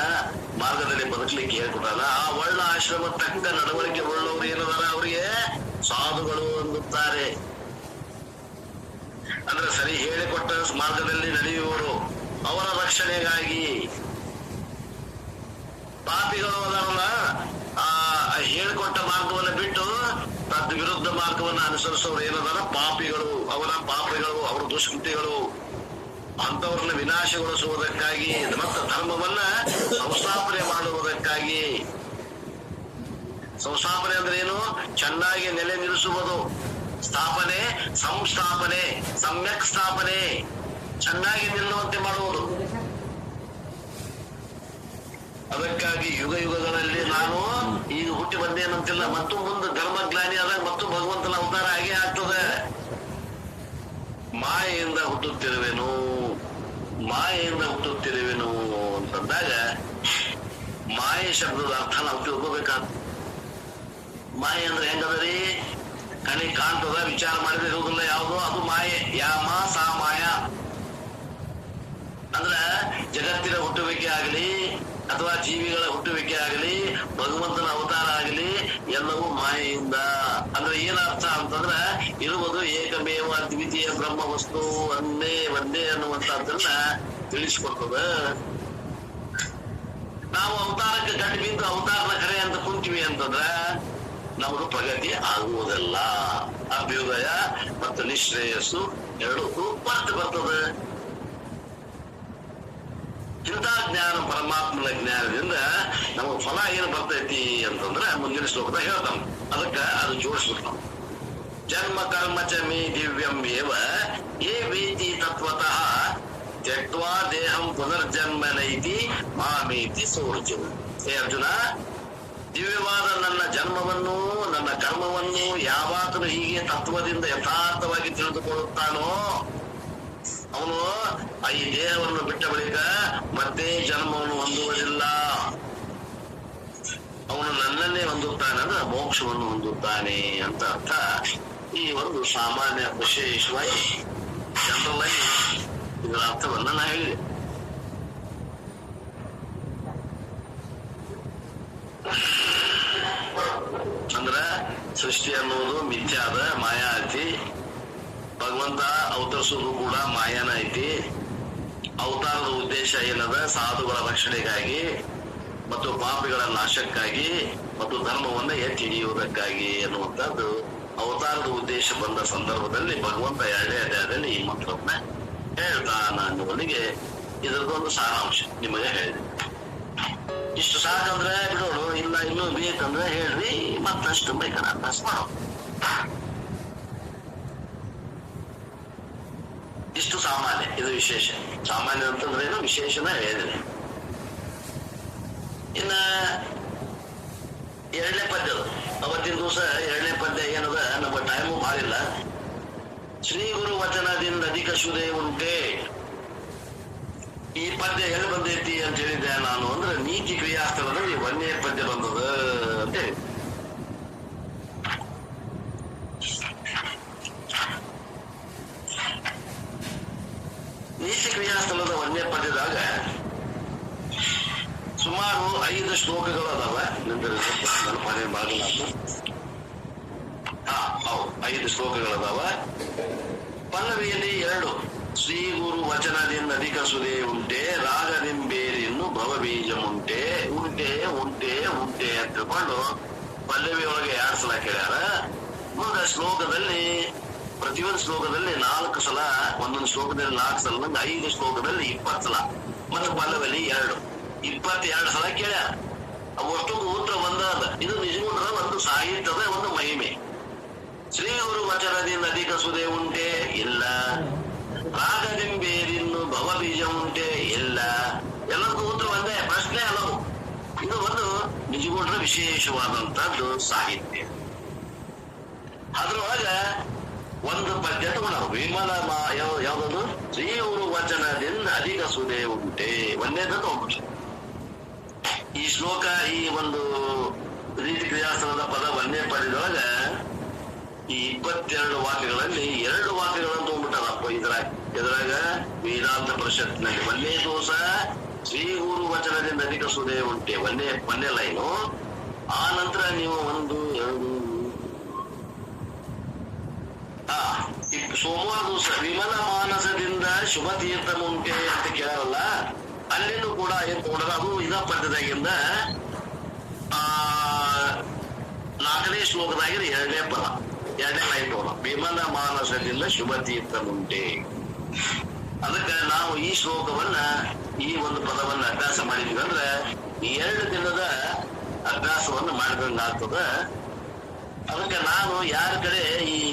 ಮಾರ್ಗದಲ್ಲಿ ಬದುಕಲಿಕ್ಕೆ ಹೇಳ್ಕೊಟ್ಟಾನ. ಆ ವರ್ಣ ಆಶ್ರಮ ತಕ್ಕ ನಡವಳಿಕೆ ಉಳ್ಳವರು ಏನದಾರ ಅವರಿಗೆ ಸಾಧುಗಳು ಅನ್ನುತ್ತಾರೆ. ಅಂದ್ರೆ ಸರಿ ಹೇಳಿಕೊಟ್ಟ ಮಾರ್ಗದಲ್ಲಿ ನಡೆಯುವವರು, ಅವರ ರಕ್ಷಣೆಗಾಗಿ. ಪಾಪಿಗಳು ಅದರಲ್ಲ, ಆ ಹೇಳಿಕೊಟ್ಟ ಮಾರ್ಗವನ್ನು ಬಿಟ್ಟು ತದ್ ವಿರುದ್ಧ ಮಾರ್ಗವನ್ನು ಅನುಸರಿಸೋರು ಏನದಾರ ಪಾಪಿಗಳು. ಅವರ ಪಾಪಿಗಳು, ಅವರ ದುಷ್ಕೃತಿಗಳು. ಅಂತವ್ರನ್ನ ವಿನಾಶಗೊಳಿಸುವುದಕ್ಕಾಗಿ ಮತ್ತು ಧರ್ಮವನ್ನ ಸಂಸ್ಥಾಪನೆ ಮಾಡುವುದಕ್ಕಾಗಿ. ಸಂಸ್ಥಾಪನೆ ಅಂದ್ರೆ ಏನು? ಚೆನ್ನಾಗಿ ನೆಲೆ ನಿಲ್ಲಿಸುವುದು. ಸ್ಥಾಪನೆ, ಸಂಸ್ಥಾಪನೆ, ಸಮ್ಯಕ್ ಸ್ಥಾಪನೆ, ಚೆನ್ನಾಗಿ ನಿಲ್ಲುವಂತೆ ಮಾಡುವುದು. ಅದಕ್ಕಾಗಿ ಯುಗ ಯುಗಗಳಲ್ಲಿ ನಾನು ಈಗ ಹುಟ್ಟಿ ಬಂದೇನಂತಿಲ್ಲ, ಮತ್ತು ಮುಂದೆ ಧರ್ಮಗ್ಲಾನಿ ಆದಾಗ ಮತ್ತು ಭಗವಂತನ ಅವತಾರ ಹಾಗೆ ಆಗ್ತದೆ. ಮಾಯೆಯಿಂದ ಹುಟ್ಟುತ್ತಿರುವೆನು, ಮಾಯೆಯಿಂದ ಹುಟ್ಟುತ್ತಿರುವೆನು ಅಂತಂದಾಗ ಮಾಯೆ ಶಬ್ದದ ಅರ್ಥ ನಾವು ತಿಳ್ಕೋಬೇಕಾದ. ಮಾಯೆ ಅಂದ್ರೆ ಹೆಂಗದರಿ? ಕಣಿ ಕಾಣ್ತದ, ವಿಚಾರ ಮಾಡಿದ್ರೆ ಇರುವುದಿಲ್ಲ ಯಾವುದು, ಅದು ಮಾಯೆ. ಯಾಮ ಸಾ ಮಾಯ ಅಂದ್ರ ಜಗತ್ತಿನ ಹುಟ್ಟುವಿಕೆ ಆಗಲಿ ಅಥವಾ ಜೀವಿಗಳ ಹುಟ್ಟುವಿಕೆ ಆಗಲಿ ಭಗವಂತನ ಅವತಾರ ಆಗಲಿ ಎಲ್ಲವೂ ಮಾಯೆಯಿಂದ. ಅಂದ್ರೆ ಏನರ್ಥ ಅಂತಂದ್ರ ಇರುವುದು ಏಕಮೇವ ದ್ವಿತೀಯ ಬ್ರಹ್ಮ ವಸ್ತು, ಒಂದೇ ಅನ್ನುವಂಥದ್ದನ್ನ ತಿಳಿಸ್ಕೊಡ್ತದ. ನಾವು ಅವತಾರಕ್ಕೆ ಗಟ್ಟಿ ಬಿದ್ದು ಅವತಾರದ ಕರೆ ಅಂತ ಕುಂತೀವಿ ಅಂತಂದ್ರ ನಮಗೂ ಪ್ರಗತಿ ಆಗುವುದಲ್ಲ. ಅಭ್ಯುದಯ ಮತ್ತು ನಿಶ್ರೇಯಸ್ಸು ಎರಡಕ್ಕೂ ಪಟ್ಟು ಬರ್ತದೆ. ಜ್ಞಾನ ಪರಮಾತ್ಮನ ಜ್ಞಾನದಿಂದ ನಮಗ್ ಫಲ ಏನು ಬರ್ತೈತಿ ಅಂತಂದ್ರೆ ಮುಂದಿನ ಶ್ಲೋಕದಾಗ ಹೇಳ್ತಾನ. ಅದಕ್ಕ ಅದು ಜೋಡಿಸ್ಬಿಟ್ಟು ಜನ್ಮ ಕರ್ಮ ಚ ಮೇ ದಿವ್ಯಂ ಏವ ಏ ವೇತಿ ತತ್ವತಃ ತ್ಯಕ್ವಾ ದೇಹಂ ಪುನರ್ಜನ್ಮ ನೈತಿ ಮಾಮೇತಿ ಸೋರ್ಜುನ. ಹೇ ಅರ್ಜುನ, ದಿವ್ಯವಾದ ನನ್ನ ಜನ್ಮವನ್ನು ನನ್ನ ಕರ್ಮವನ್ನು ಯಾವಾಗಲೂ ಹೀಗೆ ತತ್ವದಿಂದ ಯಥಾರ್ಥವಾಗಿ ತಿಳಿದುಕೊಳ್ಳುತ್ತಾನೋ ಅವನು ಈ ದೇಹವನ್ನು ಬಿಟ್ಟ ಬಳಿಕ ಮತ್ತೆ ಜನ್ಮವನ್ನು ಹೊಂದುವುದಿಲ್ಲ. ಅವನು ನನ್ನನ್ನೇ ಹೊಂದುತ್ತಾನೆ ಅಂದ್ರೆ ಮೋಕ್ಷವನ್ನು ಹೊಂದುತ್ತಾನೆ ಅಂತ ಅರ್ಥ. ಈ ಒಂದು ಸಾಮಾನ್ಯ ವಿಶೇಷವಾಗಿ ಜನರಲ್ ಆಗಿ ಇದರ ಅರ್ಥವನ್ನ ನಾ ಹೇಳಿದೆ. ಅಂದ್ರ ಸೃಷ್ಟಿ ಅನ್ನೋದು ಮಿಥ್ಯಾದ ಮಾಯಾ ಐತಿ. ಭಗವಂತ ಅವತರಿಸೋದು ಕೂಡ ಮಾಯಾನ ಐತಿ. ಅವತಾರದ ಉದ್ದೇಶ ಏನದ? ಸಾಧುಗಳ ರಕ್ಷಣೆಗಾಗಿ ಮತ್ತು ಪಾಪಿಗಳ ನಾಶಕ್ಕಾಗಿ ಮತ್ತು ಧರ್ಮವನ್ನ ಎತ್ತಿ ಹಿಡಿಯುವುದಕ್ಕಾಗಿ ಎನ್ನುವಂತದ್ದು ಅವತಾರದ ಉದ್ದೇಶ ಬಂದ ಸಂದರ್ಭದಲ್ಲಿ ಭಗವಂತ 2ನೇ ಅಧ್ಯಾಯದಲ್ಲಿ ಈ ಮಂತ್ರವನ್ನ ಹೇಳ್ತಾನ ಅನ್ನುವನಿಗೆ ಇದರದೊಂದು ಸಾರಾಂಶ ನಿಮಗೆ ಹೇಳಿದೆ. ಇಷ್ಟು ಸಾಕಂದ್ರೆ ಬಿಡೋಣ, ಇಲ್ಲ ಇನ್ನೂ ಬೇಕಂದ್ರೆ ಹೇಳ್ರಿ, ಮತ್ತಷ್ಟು ಬೇಕಾದ್ರೆ ಅಭ್ಯಾಸ ಮಾಡೋಣ. ಇಷ್ಟು ಸಾಮಾನ್ಯ, ಇದು ವಿಶೇಷ. ಸಾಮಾನ್ಯ ಅಂತಂದ್ರೆ ಏನು, ವಿಶೇಷನ ಹೇಳಿದೆ. ಇನ್ನ 2ನೇ ಪದ್ಯ, ಅವತ್ತಿನ ದಿವಸ 2ನೇ ಪದ್ಯ ಏನದ, ನಮ್ಮ ಟೈಮು ಭಾಳಿಲ್ಲ. ಶ್ರೀ ಗುರು ವಚನದಿಂದ ಅಧಿಕ ಶುದೆ ಉಂಟೆ. ಈ ಪದ್ಯ ಎಲ್ಲಿ ಬಂದೈತಿ ಅಂತ ಹೇಳಿದ್ದೆ ನಾನು ಅಂದ್ರೆ ನೀತಿ ಕ್ರಿಯಾಸ್ಥಳದಲ್ಲಿ 1ನೇ ಪದ್ಯ ಬಂದದ ಅಂತ ಹೇಳಿ. ನೀತಿ ಕ್ರಿಯಾಸ್ಥಳದ 1ನೇ ಪದ್ಯದಾಗ ಸುಮಾರು 5 ಶ್ಲೋಕಗಳು ಅದಾವ. ನನ್ನ ಮನೆ ಬಾಗಿಲಾತ. ಹೌದು, 5 ಶ್ಲೋಕಗಳದಾವ. ಪಲ್ಲವಿಯಲ್ಲಿ 2 ಶ್ರೀ ಗುರು ವಚನದಿಂದ ಅಧಿಕ ಸುದೆ ಉಂಟೆ, ರಾಗದಿಂಬೇರಿನ್ನು ಭವಬೀಜ ಉಂಟೆ. ಉಂಟೆ ಉಂಟೆ ಉಂಟೆ ಅಂತ ತಿಳ್ಕೊಂಡು ಪಲ್ಲವಿ ಒಳಗೆ 2 ಸಲ ಕೇಳ್ಯಾರ. ಮುಂದೆ ಶ್ಲೋಕದಲ್ಲಿ ಪ್ರತಿಯೊಂದು ಶ್ಲೋಕದಲ್ಲಿ 4 ಸಲ, ಒಂದೊಂದು ಶ್ಲೋಕದಲ್ಲಿ 4 ಸಲ, 5 ಶ್ಲೋಕದಲ್ಲಿ 20 ಸಲ, ಮತ್ತು ಪಲ್ಲವಿಯಲ್ಲಿ 2 22 ಸಲ ಕೇಳ್ಯಾರ. ಅವಷ್ಟೊಂದು ಉತ್ತರ ಒಂದಾದ. ಇದು ನಿಜಗುಣದ ಒಂದು ಸಾಹಿತ್ಯದ ಒಂದು ಮಹಿಮೆ. ಶ್ರೀ ಗುರು ವಚನದಿಂದ ಅಧಿಕ ಸುದೆ ಉಂಟೆ ಇಲ್ಲ, ರಾಗದಿಂಬೇರಿನ್ನು ಭವಬೀಜ ಉಂಟೆ ಇಲ್ಲ. ಎಲ್ಲರಿಗೂ ಉತ್ತರ ಒಂದೇ, ಪ್ರಶ್ನೆ ಹಲವು. ಇದು ಒಂದು ನಿಜಗುಣದ ವಿಶೇಷವಾದಂತಹದ್ದು ಸಾಹಿತ್ಯ. ಅದ್ರೊಳಗ ಒಂದು ಪದ್ಯ ತಗೊಂಡರು, ವಿಮಲ ಯಾವ್ದದು? ಶ್ರೀ ಗುರು ವಚನದಿಂದ ಅಧಿಕ ಸುದೆ ಉಂಟೆ, ಒಂದೇದ ತಗೊಂಡ್ಬಿಟ್ಟು. ಈ ಶ್ಲೋಕ, ಈ ಒಂದು ರೀತಿ ಕ್ರಿಯಾಸ್ಥಳದ ಪದ 1ನೇ ಪದ್ಯದೊಳಗ ಈ 22 ವಾಕ್ಯಗಳಲ್ಲಿ 2 ವಾಕ್ಯಗಳನ್ನು ತಗೊಂಡ್ಬಿಟ್ಟಾರಪ್ಪ. ಇದ್ರಾಗ ವೇದಾಂತ ಪರಿಷತ್ನಲ್ಲಿ 1ನೇ ದಿವಸ ಶ್ರೀ ಗುರು ವಚನದಿಂದ ಅಧಿಕ ಸುದೆ ಉಂಟೆ, ಒಂದೇ ಲೈನು. ಆ ನಂತರ ನೀವು 1, 2 ಸೋಮವಾರ ದಿವಸ ವಿಮಲ ಮಾನಸದಿಂದ ಶುಭ ತೀರ್ಥ ಉಂಟೆ ಅಂತ ಕೇಳಲ್ಲ. ಅಲ್ಲಿನೂ ಕೂಡ ಏನ್ ತಗೊಂಡ್ರ, ಅದು ಇದ ಪದ್ಯದಾಗಿಂದ 4ನೇ ಶ್ಲೋಕದಾಗಿರ 2ನೇ ಪದ, 2ನೇ ಲೈನ್ ತಗೊಂಡ, ವಿಮಲ ಮಾನಸದಿಂದ ಶುಭ ತೀರ್ಥ ಉಂಟೆ. ಅದಕ್ಕೆ ನಾವು ಈ ಶ್ಲೋಕವನ್ನ, ಈ ಒಂದು ಪದವನ್ನ ಅಭ್ಯಾಸ ಮಾಡಿದ್ವಿ ಅಂದ್ರೆ 2 ದಿನದ ಅಭ್ಯಾಸವನ್ನು ಮಾಡಿದಂಗ ಆಗ್ತದ. ಅದಕ್ಕೆ ನಾನು ಯಾರ ಕಡೆ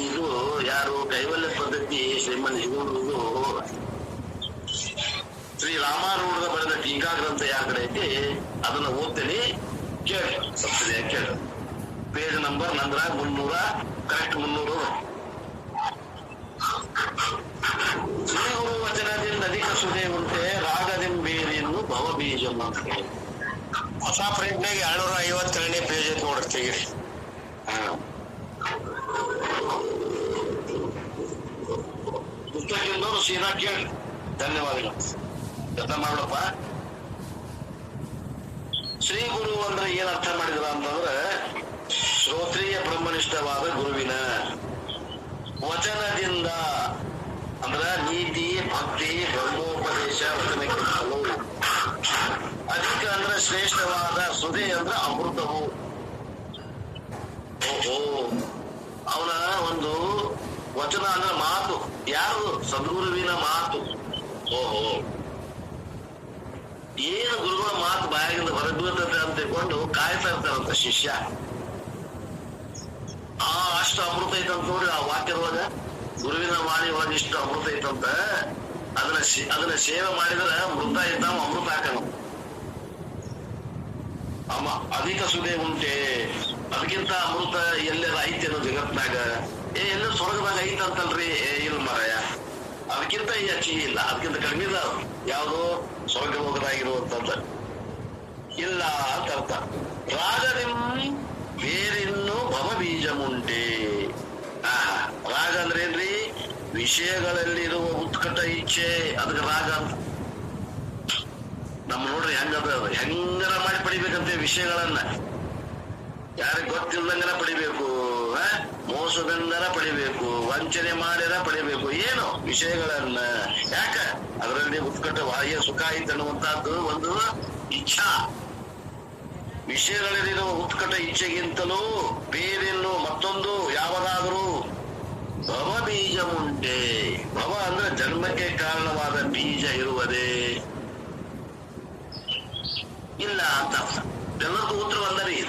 ಇದು ಯಾರು ಕೈವಲ್ಯ ಪದ್ಧತಿ ಶ್ರೀಮನ್ ಇದು ಶ್ರೀ ರಾಮಾರೂಢ ಬರೆದ ಟೀಕಾ ಗ್ರಂಥ ಯಾರ ಕಡೆ ಐತಿ ಅದನ್ನ ಓದ್ತೇನೆ, ಕೇಳಿ. ಸರಿಯಾಗಿ ಕೇಳಿ. ಪೇಜ್ ನಂಬರ್ ನಂತರ 300, ಕರೆಕ್ಟ್ 300. ಶ್ರೀ ಗುರು ವಚನದಿಂದ ಅಧಿಕ ಸುದೆ ಉಂಟೆ, ರಾಗದಿಂಬೇರಿನ್ನು ಭವಬೀಜ ಅಂತ. ಹೊಸ ಪ್ರಿಂಟ್ನಾಗ 252ನೇ ಪೇಜ್ ಐತಿ ನೋಡ್ರಿ, ತೆಗಿರಿ. ಪುಸ್ತಕದವರು ಸೀದಾ ಕೇಳಿ. ಧನ್ಯವಾದಗಳು. ಅರ್ಥ ಮಾಡಪ್ಪ. ಶ್ರೀ ಗುರು ಅಂದ್ರೆ ಏನ್ ಅರ್ಥ ಮಾಡಿದ್ರ ಅಂತಂದ್ರೆ, ಶ್ರೋತ್ರಿಯ ಬ್ರಹ್ಮನಿಷ್ಠವಾದ ಗುರುವಿನ ವಚನದಿಂದ ಅಂದ್ರ ನೀತಿ, ಭಕ್ತಿ, ಬ್ರಹ್ಮೋಪದೇಶ ವಚನಕ್ಕೆ ಅಧಿಕ ಅಂದ್ರೆ ಶ್ರೇಷ್ಠವಾದ, ಸುದೆ ಅಂದ್ರೆ ಅಮೃತವು. ಓಹೋ, ಅವನ ಒಂದು ವಚನ ಅಂದ್ರೆ ಮಾತು. ಯಾರು? ಸದ್ಗುರುವಿನ ಮಾತು. ಓಹೋ, ಏನು ಗುರುಗಳ ಮಾತು ಬಾಯಾಗಿಂದ ಹೊರಬೀಳ್ತದೆ ಅಂತ ತಿಳ್ಕೊಂಡು ಕಾಯ್ತಾ ಇರ್ತಾರಂತ ಶಿಷ್ಯ. ಅಷ್ಟು ಅಮೃತ ಐತಂತ ನೋಡ್ರಿ ಆ ವಾಕ್ಯದೊಳಗ, ಗುರುವಿನ ವಾಣಿ ಒಳಗೆ ಇಷ್ಟು ಅಮೃತ ಐತಂತ. ಅದನ್ನ ಸೇವೆ ಮಾಡಿದ್ರೆ ಮೃತ ಇದ್ದಾವ ಅಮೃತ ಹಾಕಣ. ಅಮ್ಮ ಅಧಿಕ ಸುದೆ ಉಂಟೆ, ಅದಕ್ಕಿಂತ ಅಮೃತ ಎಲ್ಲೆಲ್ಲ ಐತಿ ಅನ್ನೋ ಜಗತ್ನಾಗ. ಎಲ್ಲ ಸ್ವರ್ಗದಾಗ ಐತಂತಲ್ರಿ? ಇಲ್ಲ ಮಾರಾಯ, ಅದಕ್ಕಿಂತ ಹೆಚ್ಚಿಗೆ ಇಲ್ಲ, ಅದಕ್ಕಿಂತ ಕಡಿಮೆ ಇಲ್ಲ. ಯಾವುದು ಸ್ವರ್ಗ ಲೋಕದಾಗಿರುವಂತದ್ದ ಇಲ್ಲ ಅಂತ ಅರ್ಥ. ರಾಗದಿಂ ಬೇರಿನ್ನು ಭವ ಬೀಜ ಮುಂಟೆ. ರಾಗ ಅಂದ್ರೆ ಏನ್ರಿ? ವಿಷಯಗಳಲ್ಲಿರುವ ಉತ್ಕಟ ಇಚ್ಛೆ, ಅದಕ್ಕೆ ರಾಗ ಅಂತ. ನಮ್ಮ ನೋಡ್ರಿ ಹೆಂಗದ, ಹೆಂಗರ ಮಾಡಿ ಪಡಿಬೇಕಂತ ವಿಷಯಗಳನ್ನ. ಯಾರಿಗೆ ಗೊತ್ತಿಲ್ದಂಗನ ಪಡಿಬೇಕು, ಮೋಸದಿಂದನ ಪಡಿಬೇಕು, ವಂಚನೆ ಮಾಡ್ಯಾರ ಪಡಿಬೇಕು, ಏನು ವಿಷಯಗಳನ್ನ. ಯಾಕ? ಅದರಲ್ಲಿ ಉತ್ಕಟ ಬಾಹ್ಯ ಸುಖ ಐತೆ ಅನ್ನುವಂತಹದ್ದು ಒಂದು ಇಚ್ಛಾ. ವಿಷಯಗಳಲ್ಲಿರುವ ಉತ್ಕಟ ಇಚ್ಛೆಗಿಂತಲೂ ಬೇರೆನ್ನು ಮತ್ತೊಂದು ಯಾವುದಾದರೂ ಭವ ಬೀಜ ಮುಂಟೆ. ಭವ ಅಂದ್ರೆ ಜನ್ಮಕ್ಕೆ ಕಾರಣವಾದ ಬೀಜ ಇರುವುದೇ ಇಲ್ಲ ಅಂತ. ಎಲ್ಲರಿಗೂ ಉತ್ತರ ಒಂದರಿ.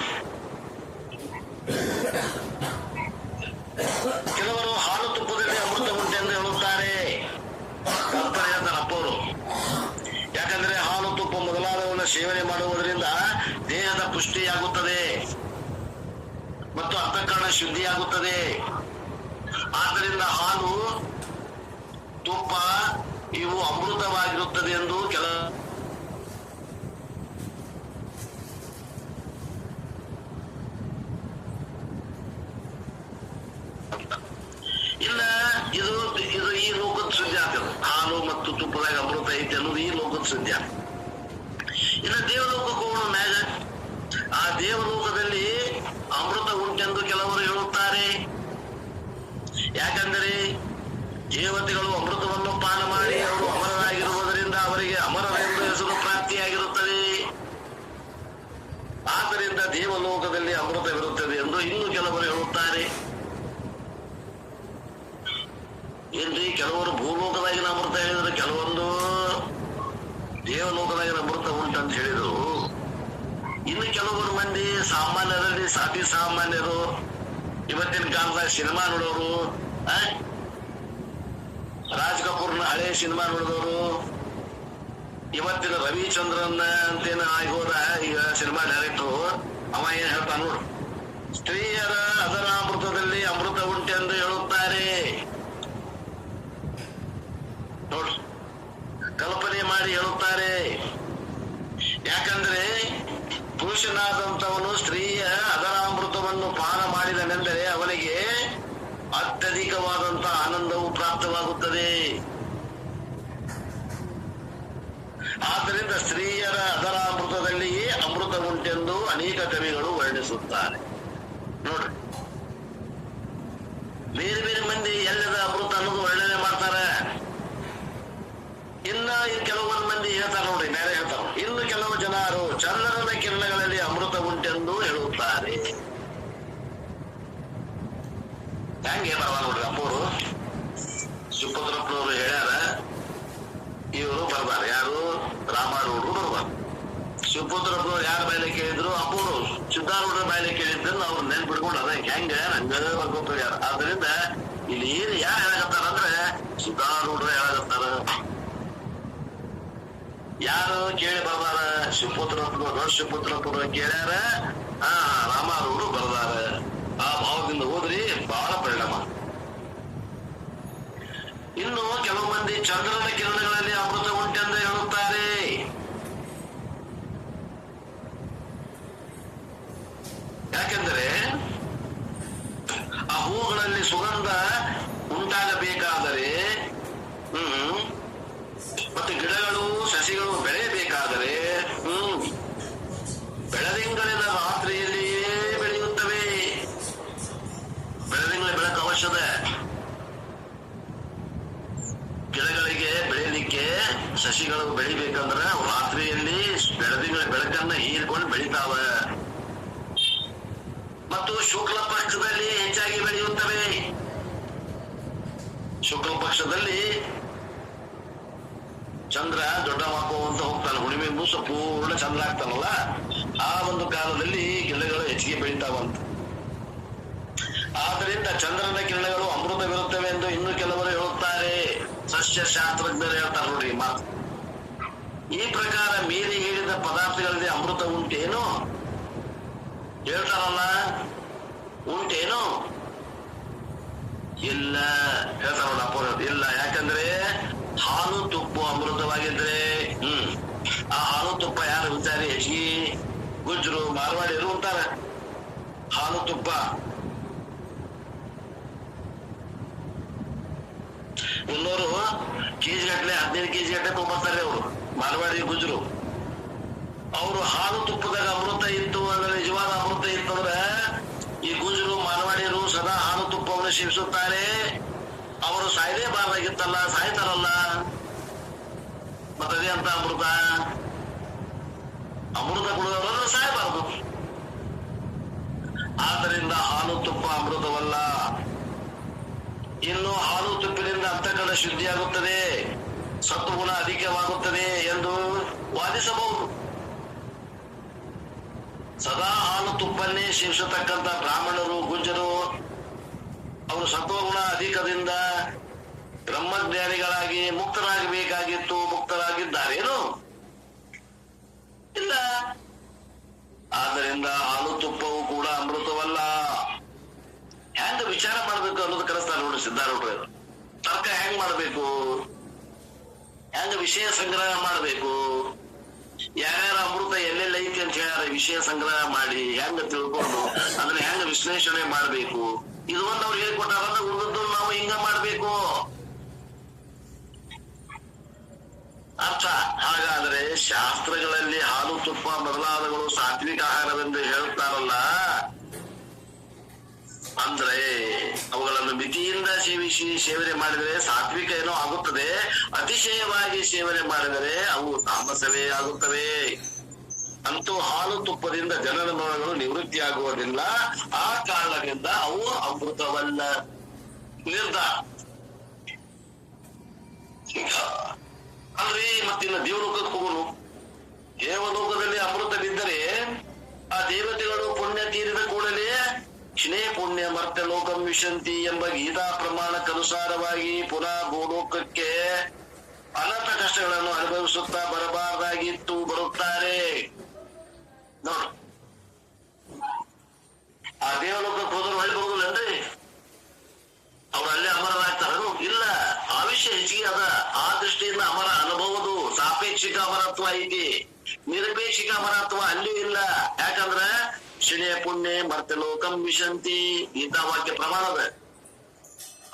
ಕೆಲವರು ಹಾಲು ತುಪ್ಪದಲ್ಲಿ ಅಮೃತ ಉಂಟೆ ಎಂದು ಹೇಳುತ್ತಾರೆ. ಕಲ್ಪನೆ ಹೇಳ್ತಾರೆ ಅಪ್ಪವರು. ಯಾಕಂದ್ರೆ ಹಾಲು ತುಪ್ಪ ಮೊದಲಾದವನ್ನು ಸೇವನೆ ಮಾಡುವುದರಿಂದ ದೇಹದ ಪುಷ್ಟಿಯಾಗುತ್ತದೆ ಮತ್ತು ಅಂತಃಕರಣ ಶುದ್ಧಿಯಾಗುತ್ತದೆ. ಆದ್ದರಿಂದ ಹಾಲು ತುಪ್ಪ ಇವು ಅಮೃತವಾಗಿರುತ್ತದೆ ಎಂದು ಕೆಲ ಇಲ್ಲ. ಇದು ಇದು ಈ ಲೋಕದ ಸುದ್ದಿ ಆಗ್ತದೆ. ಹಾಲು ಮತ್ತು ತುಪ್ಪದಾಗ ಅಮೃತ ಐತೆ ಅನ್ನೋದು ಈ ಲೋಕದ ಸುದ್ದಿ ಆಗ್ತದೆ. ಇನ್ನು ದೇವಲೋಕಕ್ಕೆ ಹೋಗೋಣ ಮ್ಯಾಗ. ಆ ದೇವಲೋಕದಲ್ಲಿ ಅಮೃತ ಉಂಟೆಂದು ಕೆಲವರು ಹೇಳುತ್ತಾರೆ. ಯಾಕಂದರೆ ದೇವತೆಗಳು ಅಮೃತವನ್ನು ಪಾನ ಮಾಡಿ ಅವರು ಅಮರರಾಗಿರುವುದರಿಂದ ಅವರಿಗೆ ಅಮರರೆಂದು ಹೆಸರು ಪ್ರಾಪ್ತಿಯಾಗಿರುತ್ತದೆ. ಆದ್ದರಿಂದ ದೇವಲೋಕದಲ್ಲಿ ಅಮೃತವಿರುತ್ತದೆ ಎಂದು ಇನ್ನು ಕೆಲವರು ಹೇಳುತ್ತಾರೆ. ಏನ್ರಿ, ಕೆಲವರು ಭೂಲೋಕದಾಗಿನ ಅಮೃತ ಹೇಳಿದ್ರು, ಕೆಲವೊಂದು ದೇವಲೋಕದಾಗಿನ ಅಮೃತ ಉಂಟಂತ ಹೇಳಿದ್ರು. ಇನ್ನು ಕೆಲವರು ಮಂದಿ ಸಾಮಾನ್ಯರಲ್ಲಿ ಅತಿ ಸಾಮಾನ್ಯರು, ಇವತ್ತಿನ ಕಾಲದಾಗ ಸಿನಿಮಾ ನೋಡೋರು, ರಾಜ್ ಕಪೂರ್ನ ಹಳೆ ಸಿನಿಮಾ ನೋಡಿದವರು, ಇವತ್ತಿನ ರವಿಚಂದ್ರನ್ ಅಂತೇನ ಆಗೋದ ಈಗ ಸಿನಿಮಾ ಡೈರೆಕ್ಟರ್, ಅವ ಏನ್ ಹೇಳ್ತಾನ ನೋಡು, ಸ್ತ್ರೀಯರ ಅದರ ಅಮೃತದಲ್ಲಿ ಅಮೃತ ಉಂಟೆ ಎಂದು ಹೇಳುತ್ತಾರೆ. ನೋಡ್ರಿ, ಕಲ್ಪನೆ ಮಾಡಿ ಹೇಳುತ್ತಾರೆ. ಯಾಕಂದ್ರೆ ಪುರುಷನಾದಂಥವನು ಸ್ತ್ರೀಯ ಅದರ ಅಮೃತವನ್ನು ಪಾನ ಮಾಡಿದನೆಂದರೆ ಅವನಿಗೆ ಅತ್ಯಧಿಕವಾದಂತಹ ಆನಂದವು ಪ್ರಾಪ್ತವಾಗುತ್ತದೆ. ಆದ್ದರಿಂದ ಸ್ತ್ರೀಯರ ಅದರ ಅಮೃತದಲ್ಲಿಯೇ ಅಮೃತ ಉಂಟೆಂದು ಅನೇಕ ಕವಿಗಳು ವರ್ಣಿಸುತ್ತಾರೆ. ನೋಡ್ರಿ, ಬೇರೆ ಬೇರೆ ಮಂದಿ ಎಲ್ಲದ ಅಮೃತ ಅನ್ನೋದು ವರ್ಣನೆ ಮಾಡ್ತಾರೆ. ಇನ್ನ ಕೆಲವೊಂದು ಮಂದಿ ಹೇಳ್ತಾರೆ ನೋಡ್ರಿ, ಮೇಲೆ ಹೇಳ್ತಾರೆ. ಇನ್ನು ಕೆಲವು ಜನರು ಚಂದ್ರನ ಕಿರಣಗಳಲ್ಲಿ ಅಮೃತ ಉಂಟೆಂದು ಹೇಳುತ್ತಾರೆ. ಹೆಂಗೆ ಬರವ ನೋಡ್ರಿ, ಅಪ್ಪವರು ಸುಪತ್ರಪ್ಪನವರು ಹೇಳ್ಯಾರ, ಇವರು ಬರ್ದಾರ. ಯಾರು? ರಾಮಾರೂಢರು ಬರ್ದಾರ. ಸುಪತ್ರಪ್ಪನವ್ರು ಯಾರ ಬಾಯಿಲೆ ಕೇಳಿದ್ರು? ಅಪ್ಪವರು ಸಿದ್ಧಾರೂಢರ ಬಾಯಿಲೆ ಕೇಳಿದ್ದನ್ನು ಅವ್ರು ನೆನ್ಪಿಡ್ಕೊಂಡು ಅದ ಹೆಂಗ ನಂಗ ಬರ್ಕೊತ ಹೋಗ್ಯಾರ. ಆದ್ರಿಂದ ಇಲ್ಲಿ ಏನು ಯಾರು ಹೇಳಕತ್ತಾರ ಅಂದ್ರೆ ಸಿದ್ಧಾರೂಢರ ಹೇಳಕತ್ತಾರ. ಯಾರು ಕೇಳಿ ಬರ್ದಾರ? ಶಿವಪುತ್ರಪ್ಪನವರು ಕೇಳ್ಯಾರ, ರಾಮಾರೂಢರು ಬರ್ದಾರ. ಆ ಭಾವದಿಂದ ಹೋದ್ರಿ ಬಹಳ ಪರಿಣಾಮ. ಇನ್ನು ಕೆಲವು ಮಂದಿ ಚಂದ್ರನ ಕಿರಣಗಳಲ್ಲಿ ಅಮೃತ ಉಂಟೆಂದು ಹೇಳುತ್ತಾರೆ. ಯಾಕೆಂದರೆ ಆ ಹೂಗಳಲ್ಲಿ ಸುಗಂಧ ಉಂಟಾಗಬೇಕಾದರೆ, ಮತ್ತು ಗಿಡಗಳು ಸಸಿಗಳು ಬೆಳೆಯಬೇಕಾದರೆ ಬೆಳದಿಂಗಳಿನ ರಾತ್ರಿಯಲ್ಲಿಯೇ ಬೆಳೆಯುತ್ತವೆ. ಬೆಳದಿಂಗಳ ಬೆಳಕು ಅವಶ್ಯದ. ಗಿಡಗಳಿಗೆ ಬೆಳೆಯಲಿಕ್ಕೆ, ಸಸಿಗಳು ಬೆಳಿಬೇಕಂದ್ರ ರಾತ್ರಿಯಲ್ಲಿ ಬೆಳದಿಂಗಳ ಬೆಳಕನ್ನ ಹೀರಿಕೊಂಡು ಬೆಳಿತಾವ. ಮತ್ತು ಶುಕ್ಲ ಪಕ್ಷದಲ್ಲಿ ಹೆಚ್ಚಾಗಿ ಬೆಳೆಯುತ್ತವೆ. ಶುಕ್ಲ ಪಕ್ಷದಲ್ಲಿ ಚಂದ್ರ ದೊಡ್ಡ ಹಾಕುವಂತ ಹೋಗ್ತಾನೆ, ಹುಣ್ಣಿಮೆ ಮುಸ ಪೂರ್ಣ ಚಂದ್ರ ಆಗ್ತಾನಲ್ಲ, ಆ ಒಂದು ಕಾಲದಲ್ಲಿ ಗಿಡಗಳು ಹೆಚ್ಚಿಗೆ ಬೆಳಿತಾವಂತ. ಆದ್ದರಿಂದ ಚಂದ್ರನ ಕಿರಣಗಳು ಅಮೃತವಿರುತ್ತವೆ ಎಂದು ಇನ್ನು ಕೆಲವರು ಹೇಳುತ್ತಾರೆ. ಸಸ್ಯ ಶಾಸ್ತ್ರಜ್ಞರು ಹೇಳ್ತಾರೆ ನೋಡಿ ಮಾತು. ಈ ಪ್ರಕಾರ ಮೇಲೆ ಹೇಳಿದ ಪದಾರ್ಥಗಳಲ್ಲಿ ಅಮೃತ ಉಂಟೇನು? ಹೇಳ್ತಾರಲ್ಲ, ಉಂಟೇನು? ಇಲ್ಲ ಹೇಳ್ತಾರ ಅಪ್ಪ. ಇಲ್ಲ, ಯಾಕಂದ್ರೆ ಹಾಲು ತುಪ್ಪ ಅಮೃತವಾಗಿದ್ರೆ ಆ ಹಾಲು ತುಪ್ಪ ಯಾರು ವಿಚಾರಿ ಹೆಚ್ಚಿಗೆ ಗುಜ್ರು ಮಾರ್ವಾಡಿರು ಅಂತಾರ. ಹಾಲು ತುಪ್ಪ ಎಲ್ಲರೂ ಕೆಜಿ ಗಟ್ಲೆ 15 ಕೆಜಿ ಗಟ್ಲೆ ತೊಗೊಂಬರ್ತಾರೆ ಅವರು, ಮಾರ್ವಾಡಿ ಗುಜ್ರು. ಅವರು ಹಾಲು ತುಪ್ಪದಾಗ ಅಮೃತ ಇತ್ತು ಅಂದ್ರೆ, ನಿಜವಾದ ಅಮೃತ ಇತ್ತಂದ್ರೆ ಈ ಗುಜ್ರು ಮಾರ್ವಾಡಿಯರು ಸದಾ ಹಾಲು ತುಪ್ಪವನ್ನು ಸೇವಿಸುತ್ತಾರೆ. ಅವರು ಸಾಯಲೇಬಾರ್ದಾಗಿತ್ತಲ್ಲ, ಸಾಯ್ತಾರಲ್ಲ, ಮತ್ತದೇ ಅಂತ ಅಮೃತ. ಅಮೃತ ಕುಡಿದವರನ್ನು ಸಾಯಬಾರದು. ಆದ್ದರಿಂದ ಹಾಲು ತುಪ್ಪ ಅಮೃತವಲ್ಲ. ಇನ್ನು ಹಾಲು ತುಪ್ಪಿನಿಂದ ಅಂತಃಕರಣ ಶುದ್ಧಿಯಾಗುತ್ತದೆ, ಸತ್ವಗುಣ ಅಧಿಕವಾಗುತ್ತದೆ ಎಂದು ವಾದಿಸಬಹುದು. ಸದಾ ಹಾಲು ತುಪ್ಪನ್ನೇ ಸೇವಿಸತಕ್ಕಂತ ಬ್ರಾಹ್ಮಣರು, ಗುಜ್ಜರು, ಅವರು ಸತ್ವಗುಣ ಅಧಿಕದಿಂದ ಬ್ರಹ್ಮಜ್ಞಾನಿಗಳಾಗಿ ಮುಕ್ತರಾಗಬೇಕಾಗಿತ್ತು. ಮುಕ್ತರಾಗಿದ್ದಾರೇನು? ಇಲ್ಲ. ಆದ್ದರಿಂದ ಹಾಲು ತುಪ್ಪವು ಕೂಡ ಅಮೃತವಲ್ಲ. ಹೆಂಗ ವಿಚಾರ ಮಾಡ್ಬೇಕು ಅನ್ನೋದು ಕಲಿಸ್ತಾರೆ ನೋಡಿ ಸಿದ್ಧಾರೂಢರು. ತರ್ಕ ಹೆಂಗ್ ಮಾಡ್ಬೇಕು, ಹೆಂಗ ವಿಷಯ ಸಂಗ್ರಹ ಮಾಡ್ಬೇಕು, ಯಾರ್ಯಾರ ಅಮೃತ ಎಲ್ಲೆಲ್ಲ ಐತಿ ಅಂತ ಹೇಳ್ಯಾರ, ವಿಷಯ ಸಂಗ್ರಹ ಮಾಡಿ ಹೆಂಗ ತಿಳ್ಕೊಂಡು ಅದನ್ನ ಹೆಂಗ ವಿಶ್ಲೇಷಣೆ ಮಾಡ್ಬೇಕು, ಇದು ಒಂದು ಅವ್ರು ಹೇಳ್ಕೊಟ್ಟಾರ. ಉಳಿದದ್ದು ನಾವು ಹಿಂಗ ಮಾಡ್ಬೇಕು ಅರ್ಥ. ಹಾಗಾದ್ರೆ ಶಾಸ್ತ್ರಗಳಲ್ಲಿ ಹಾಲು ತುಪ್ಪ ಮೊದಲಾದಗಳು ಸಾತ್ವಿಕ ಆಹಾರವೆಂದು ಹೇಳುತ್ತಾರಲ್ಲ, ಅಂದ್ರೆ ಅವುಗಳನ್ನು ಮಿತಿಯಿಂದ ಸೇವನೆ ಮಾಡಿದರೆ ಸಾತ್ವಿಕ ಏನೋ ಆಗುತ್ತದೆ, ಅತಿಶಯವಾಗಿ ಸೇವನೆ ಮಾಡಿದರೆ ಅವು ತಾಮಸವೇ ಆಗುತ್ತವೆ. ಅಂತೂ ಹಾಲು ತುಪ್ಪದಿಂದ ಜನನ ಮರಣಗಳು ನಿವೃತ್ತಿಯಾಗುವುದಿಲ್ಲ. ಆ ಕಾರಣದಿಂದ ಅವು ಅಮೃತವಲ್ಲ. ನಿರ್ಧಾರ ಅಂದ್ರೆ ಮತ್ತಿನ್ನ ದೇವಲೋಕಕ್ಕೆ ಹೋಗೋನು. ದೇವಲೋಕದಲ್ಲಿ ಅಮೃತವಿದ್ದರೆ ಆ ದೇವತೆಗಳು ಪುಣ್ಯ ತೀರಿದ ಕೂಡಲೇ ಕ್ಷಣೇ ಪುಣ್ಯ ಮರ್ತ್ಯ ಲೋಕಂ ವಿಶಂತಿ ಎಂಬ ಗೀತಾ ಪ್ರಮಾಣಕ್ಕನುಸಾರವಾಗಿ ಪುನಃ ಭೂಲೋಕಕ್ಕೆ ಅನಂತ ಕಷ್ಟಗಳನ್ನು ಅನುಭವಿಸುತ್ತಾ ಬರಬಾರದಾಗಿತ್ತು ಬರುತ್ತಾರೆ. ನೋಡು, ಆ ದೇವಲೋಕಕ್ಕೆ ಹೋದ್ರು ಹೊಳಿ ಬರುದಿಲ್ಲನ್ರಿ, ಅವ್ರು ಅಲ್ಲೇ ಅಮರರಾಗ್ತಾರೇನು? ಇಲ್ಲ, ಆಯುಷ್ಯ ಹೆಚ್ಚಿಗೆ ಅದ. ಆ ದೃಷ್ಟಿಯಿಂದ ಅಮರ ಅನುಭವದು ಸಾಪೇಕ್ಷಿಕ ಅಮರತ್ವ ಐತಿ, ನಿರಪೇಕ್ಷಿಕ ಅಮರತ್ವ ಅಲ್ಲಿಯೂ ಇಲ್ಲ. ಯಾಕಂದ್ರ ಕ್ಷಣೇ ಪುಣ್ಯ ಮರ್ತ್ಯ ಲೋಕಂ ವಿಶಂತಿ ಗೀತಾ ವಾಕ್ಯ ಪ್ರಮಾಣದ.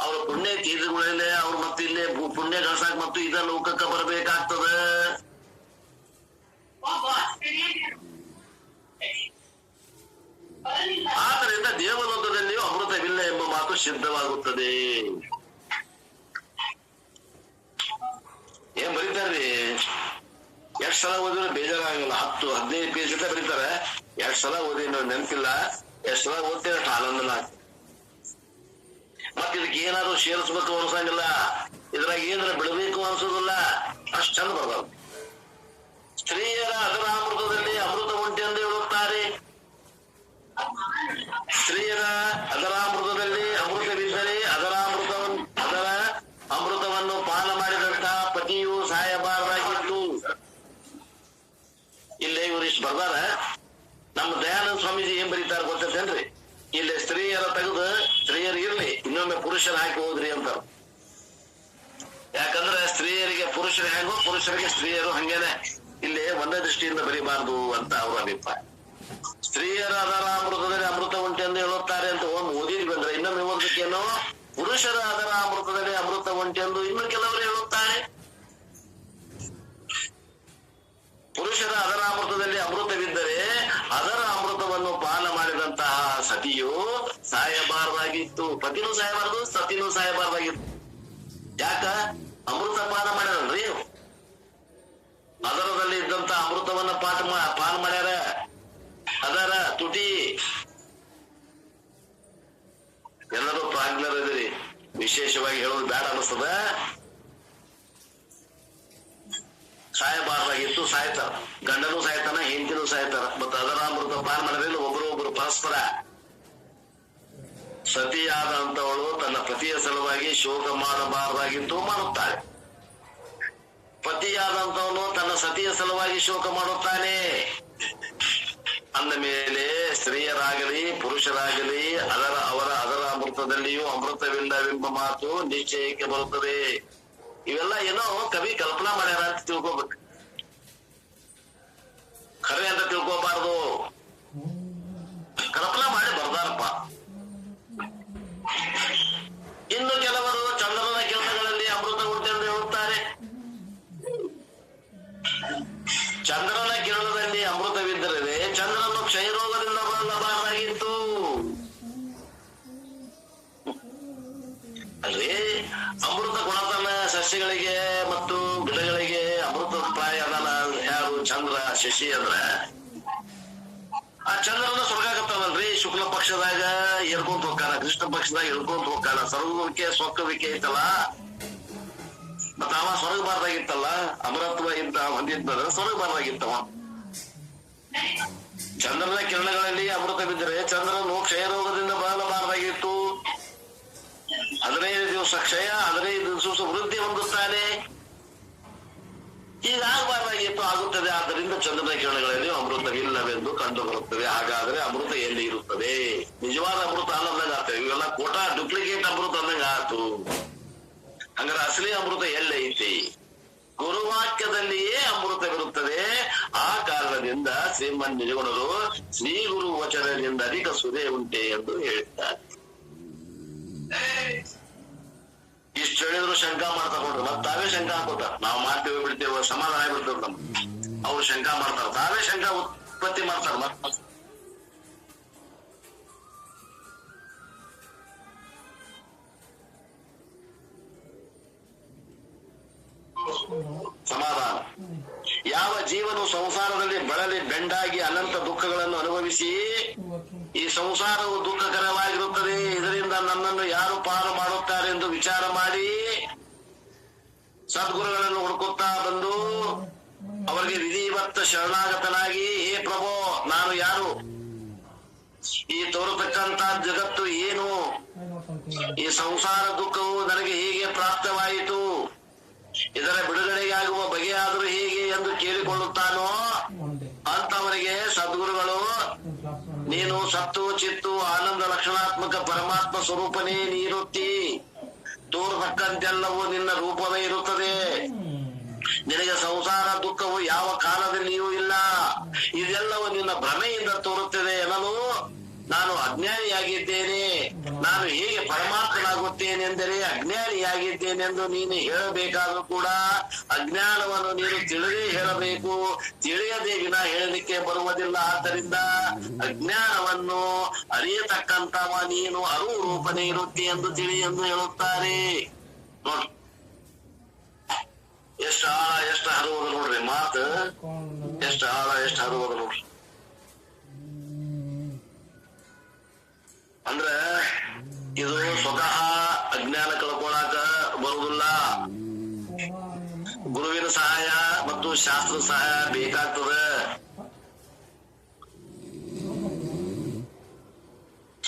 ಅವ್ರ ಪುಣ್ಯ ತೀರ್ಗಳೇ ಅವ್ರು ಮತ್ತೆ ಇಲ್ಲೇ ಪುಣ್ಯ ಗಳಿಸಾಕ್ ಮತ್ತು ಇದ ಲೋಕಕ್ಕೆ ಬರಬೇಕಾಗ್ತದ. ಆದ್ದರಿಂದ ದೇವಲೋಕದಲ್ಲಿಯೂ ಅಮೃತವಿಲ್ಲ ಎಂಬ ಮಾತು ಸಿದ್ಧವಾಗುತ್ತದೆ. ಏನ್ ಬರೀತಾರ್ರಿ, ಎಷ್ಟ್ ಸಲ ಓದಿದ್ರೆ ಬೇಜಾರಾಗಲ್ಲ. 10-15 ಪೇಜ್ ಅಂತ ಬರೀತಾರೆ. ಎಷ್ಟ್ ಸಲ ಓದಿ ನೆನಪಿಲ್ಲ, ಎಷ್ಟ್ ಸಲ ಓದ್ತೇವೆ ಅಷ್ಟು ಆನಂದನ. ಮತ್ ಇದಕ್ಕೆ ಏನಾದ್ರು ಸೇರಿಸ್ಬೇಕು ಅನ್ಸಂಗಿಲ್ಲ, ಇದ್ರಾಗ ಏನಾರ ಬಿಡಬೇಕು ಅನ್ಸೋದಿಲ್ಲ, ಅಷ್ಟ್ ಚಂದ ಬರ್ಬಾರ್ದು. ಸ್ತ್ರೀಯರ ಅದರ ಅಮೃತದಲ್ಲಿ ಅಮೃತ ಉಂಟು ಎಂದು ಹೇಳುತ್ತಾರೆ. ಸ್ತ್ರೀಯರ ಅದರ ಅಮೃತದಲ್ಲಿ ಅಮೃತವಿದ್ದರೆ ಅದರ ಅಮೃತವನ್ನು ಪಾನ ಮಾಡಿದಂತಹ ಪತಿಯು ಸಾಯಬಾರದಾಗಿತ್ತು. ಇಲ್ಲೇ ಇವ್ರು ಇಷ್ಟು ಬರ್ದಾರ. ನಮ್ಮ ದಯಾನಂದ ಸ್ವಾಮೀಜಿ ಏನ್ ಬರೀತಾರ ಗೊತ್ತೇನ್ರಿ? ಇಲ್ಲಿ ಸ್ತ್ರೀಯರ ತೆಗೆದು ಸ್ತ್ರೀಯರು ಇರ್ಲಿ, ಇನ್ನೊಮ್ಮೆ ಪುರುಷರ ಹಾಕಿ ಹೋದ್ರಿ ಅಂತಾರ. ಯಾಕಂದ್ರೆ ಸ್ತ್ರೀಯರಿಗೆ ಪುರುಷರು ಹೆಂಗೋ, ಪುರುಷರಿಗೆ ಸ್ತ್ರೀಯರು ಹಂಗೇನೆ. ಇಲ್ಲಿ ಒಂದೇ ದೃಷ್ಟಿಯಿಂದ ಬರೀಬಾರ್ದು ಅಂತ ಅವ್ರ ಅಭಿಪ್ರಾಯ. ಸ್ತ್ರೀಯರ ಅದರ ಅಮೃತದಲ್ಲಿ ಅಮೃತ ಉಂಟು ಎಂದು ಹೇಳುತ್ತಾರೆ ಅಂತ ಓದಿದ್ವಿ ಬಂದ್ರೆ, ಇನ್ನೊಮ್ಮೆ ಓದಬೇಕೇನೋ ಪುರುಷರ ಅದರ ಅಮೃತದಲ್ಲಿ ಅಮೃತ ಉಂಟೆಂದು ಇನ್ನು ಕೆಲವರು ಹೇಳುತ್ತಾರೆ. ಪುರುಷರ ಅದರ ಅಮೃತದಲ್ಲಿ ಅಮೃತವಿದ್ದರೆ ಅದರ ಅಮೃತವನ್ನು ಪಾನ ಮಾಡಿದಂತಹ ಸತಿಯು ಸಾಯಬಾರದಾಗಿತ್ತು. ಪತಿನೂ ಸಾಯಬಾರದು, ಸತಿನೂ ಸಾಯಬಾರದಾಗಿತ್ತು. ಯಾಕ? ಅಮೃತ ಪಾನ ಮಾಡ್ಯಾರಲ್ರಿ, ಅದರದಲ್ಲಿ ಇದ್ದಂತ ಅಮೃತವನ್ನ ಪಾನ ಮಾಡ್ಯಾರ. ಅದರ ತುಟಿ ಎಲ್ಲರೂ ಪ್ರಾಜ್ಞರಿದ್ದೀರಿ, ವಿಶೇಷವಾಗಿ ಹೇಳೋದು ಬೇಡ ಅನಿಸ್ತದ. ಸಾಯಬಾರ್ದಾಗಿತ್ತು, ಸಾಯ್ತಾರ. ಗಂಡನೂ ಸಾಯ್ತಾನ, ಹೆಂಡತಿನೂ ಸಾಯ್ತಾರ. ಮತ್ತ ಅದರ ಅಮೃತ ಪಾನ ಮಾಡಿದ್ರೆ ಒಬ್ಬರು ಪರಸ್ಪರ. ಸತಿಯಾದಂತವಳು ತನ್ನ ಪತಿಯ ಸಲುವಾಗಿ ಶೋಕ ಮಾಡಬಾರದಾಗಿತ್ತು, ಮಾಡುತ್ತಾಳೆ. ಪತಿಯಾದಂತವನು ತನ್ನ ಸತಿಯ ಸಲುವಾಗಿ ಶೋಕ ಮಾಡುತ್ತಾನೆ. ಅಂದ ಮೇಲೆ ಸ್ತ್ರೀಯರಾಗಲಿ ಪುರುಷರಾಗಲಿ ಅದರ ಅಮೃತದಲ್ಲಿಯೂ ಅಮೃತವಿಲ್ಲವೆಂಬ ಮಾತು ನಿಶ್ಚಯಕ್ಕೆ ಬರುತ್ತದೆ. ಇವೆಲ್ಲ ಏನೋ ಕವಿ ಕಲ್ಪನಾ ಮಾಡ್ಯಾರ ಅಂತ ತಿಳ್ಕೊಬೇಕು, ಖರೆ ಅಂತ ತಿಳ್ಕೋಬಾರ್ದು. ಕಲ್ಪನಾ ಮಾಡಿ ಬರ್ದಾರಪ್ಪ. ಇನ್ನು ಕೆಲವರು ಚಂದ್ರನ ಕಿರಣಗಳಲ್ಲಿ ಅಮೃತ ಉಂಟು ಎಂದು ಹೇಳುತ್ತಾರೆ. ಚಂದ್ರನ ಕಿರಣದಲ್ಲಿ ಅಮೃತವಿದ್ದರೆ ಚಂದ್ರನು ಕ್ಷಯರೋಗದಿಂದ ಬರಬಾರದಾಗಿತ್ತು. ಅಲ್ವೇ? ಅಮೃತ ಗುಣತನ ಸಸ್ಯಗಳಿಗೆ ಮತ್ತು ಗಿಡಗಳಿಗೆ ಅಮೃತ ಪ್ರಾಯ ಯಾರು? ಚಂದ್ರ, ಶಶಿ. ಅಂದ್ರ ಆ ಚಂದ್ರನ ಸ್ವರ್ಗಾಗತ್ತವಲ್ರಿ, ಶುಕ್ಲ ಪಕ್ಷದಾಗ ಎಳ್ಕೊಂತ ಹೋಗ್ತಾನ, ಕೃಷ್ಣ ಪಕ್ಷದಾಗ ಎಳ್ಕೊಂತ ಹೋಗ್ತಾನ. ಸರ್ವಕ್ಕೆ ಸೊಕ್ಕವಿಕೆ ಐತಲ್ಲ, ಮತ್ತ ಅವ ಸ್ವರ್ಗಬಾರ್ದಾಗಿತ್ತಲ್ಲ. ಅಮರತ್ವ ಇಂತ ಹೊಂದಿದ್ದ ಸ್ವರ್ಗಬಾರ್ದಾಗಿತ್ತವ. ಚಂದ್ರನ ಕಿರಣಗಳಲ್ಲಿ ಅಮೃತ ಬಿದ್ದರೆ ಚಂದ್ರನು ಕ್ಷಯರೋಗದಿಂದ ಬಳಲಬಾರ್ದಾಗಿತ್ತು. 15 ದಿವಸ ಕ್ಷಯ, 15 ದಿವಸ ವೃದ್ಧಿ ಹೊಂದುತ್ತಾನೆ. ಈಗ ಆಗಬಾರ್ದಾಗಿತ್ತು, ಆಗುತ್ತದೆ. ಆದ್ದರಿಂದ ಚಂದ್ರನ ಕಿರಣಗಳಲ್ಲಿ ಅಮೃತವಿಲ್ಲವೆಂದು ಕಂಡು ಬರುತ್ತದೆ. ಹಾಗಾದ್ರೆ ಅಮೃತ ಎಲ್ಲಿ ಇರುತ್ತದೆ? ನಿಜವಾದ ಅಮೃತ ಅನ್ನೋದಂಗ ಆಗ್ತದೆ. ಇವೆಲ್ಲ ಕೋಟಾ ಡೂಪ್ಲಿಕೇಟ್ ಅಮೃತ ಅಂದಂಗ ಆಯ್ತು. ಹಂಗಾರೆ ಅಸಲಿ ಅಮೃತ ಎಲ್ಲೈತಿ? ಗುರುವಾಕ್ಯದಲ್ಲಿಯೇ ಅಮೃತವಿರುತ್ತದೆ. ಆ ಕಾರಣದಿಂದ ಶ್ರೀಮನ್ ನಿಜಗುಣರು ಶ್ರೀ ಗುರು ವಚನದಿಂದ ಅಧಿಕ ಸುದೆ ಉಂಟೆ ಎಂದು ಹೇಳಿದ್ದಾರೆ. ಇಷ್ಟು ಹೇಳಿದ್ರು ಶಂಕಾ ಮಾಡ್ತಾರ ನೋಡ್ರಿ. ಮತ್ ತಾವೇ ಶಂಕಾ ಹಾಕೋತಾರ. ನಾವು ಮಾಡ್ತೇವೆ ಬಿಡ್ತೇವೆ, ಸಮಾಧಾನ ಆಗ್ಬಿಡ್ತೇವೆ ನಮ್. ಅವ್ರು ಶಂಕಾ ಮಾಡ್ತಾರ, ತಾವೇ ಶಂಕಾ ಉತ್ಪತ್ತಿ ಮಾಡ್ತಾರ. ಮತ್ ಸಮಾಧಾನ. ಯಾವ ಜೀವನು ಸಂಸಾರದಲ್ಲಿ ಬಳಲಿ ಬೆಂಡಾಗಿ ಅನಂತ ದುಃಖಗಳನ್ನು ಅನುಭವಿಸಿ ಈ ಸಂಸಾರವು ದುಃಖಕರವಾಗಿರುತ್ತದೆ, ಇದರಿಂದ ನನ್ನನ್ನು ಯಾರು ಪಾರು ಮಾಡುತ್ತಾರೆ ಎಂದು ವಿಚಾರ ಮಾಡಿ ಸದ್ಗುರುಗಳನ್ನು ಹುಡುಕುತ್ತಾ ಬಂದು ಅವರಿಗೆ ವಿಧಿವತ್ತ ಶರಣಾಗತನಾಗಿ, ಹೇ ಪ್ರಭೋ, ನಾನು ಯಾರು? ಈ ತೋರತಕ್ಕಂತ ಜಗತ್ತು ಏನು? ಈ ಸಂಸಾರ ದುಃಖವು ನನಗೆ ಹೇಗೆ ಪ್ರಾಪ್ತವಾಯಿತು? ಇದರ ಬಿಡುಗಡೆಯಾಗುವ ಬಗೆಯಾದರೂ ಹೇಗೆ ಎಂದು ಕೇಳಿಕೊಳ್ಳುತ್ತಾನೋ ಅಂತವರಿಗೆ ಸದ್ಗುರುಗಳು, ನೀನು ಸತ್ತು ಚಿತ್ತು ಆನಂದ ಲಕ್ಷಣಾತ್ಮಕ ಪರಮಾತ್ಮ ಸ್ವರೂಪನೇ ನೀರುತ್ತಿ, ತೋರತಕ್ಕಂತೆಲ್ಲವೂ ನಿನ್ನ ರೂಪವೇ ಇರುತ್ತದೆ. ನಿನಗೆ ಸಂಸಾರ ದುಃಖವು ಯಾವ ಕಾಲದಲ್ಲಿಯೂ ಇಲ್ಲ. ಇದೆಲ್ಲವೂ ನಿನ್ನ ಭ್ರಮೆಯಿಂದ ತೋರುತ್ತದೆ ಎನ್ನಲು ನಾನು ಅಜ್ಞಾನಿಯಾಗಿದ್ದೇನೆ. ನಾನು ಹೇಗೆ ಪರಮಾತ್ಮನಾಗುತ್ತೇನೆಂದರೆ ಅಜ್ಞಾನಿಯಾಗಿದ್ದೇನೆಂದು ನೀನು ಹೇಳಬೇಕಾದ್ರೂ ಕೂಡ ಅಜ್ಞಾನವನ್ನು ನೀನು ತಿಳಿದೇ ಹೇಳಬೇಕು. ತಿಳಿಯದೆ ವಿನ ಹೇಳಲಿಕ್ಕೆ ಬರುವುದಿಲ್ಲ. ಆದ್ದರಿಂದ ಅಜ್ಞಾನವನ್ನು ಅರಿಯತಕ್ಕಂತವ ನೀನು ಅರುರೂಪನೇ ಇರುತ್ತೆ ಎಂದು ತಿಳಿ ಎಂದು ಹೇಳುತ್ತಾರೆ. ನೋಡ್ರಿ ಎಷ್ಟು ಆಳ, ಎಷ್ಟು ಹರುವುದು ನೋಡ್ರಿ ಮಾತು, ಎಷ್ಟು ಆಳ, ಎಷ್ಟು ಹರುವುದು ನೋಡ್ರಿ. ಅಂದ್ರ ಇದು ಸ್ವತಃ ಅಜ್ಞಾನ ಕಳ್ಕೊಳಕ ಬರುವುದಿಲ್ಲ. ಗುರುವಿನ ಸಹಾಯ ಮತ್ತು ಶಾಸ್ತ್ರ ಸಹಾಯ ಬೇಕಾಗ್ತದೆ.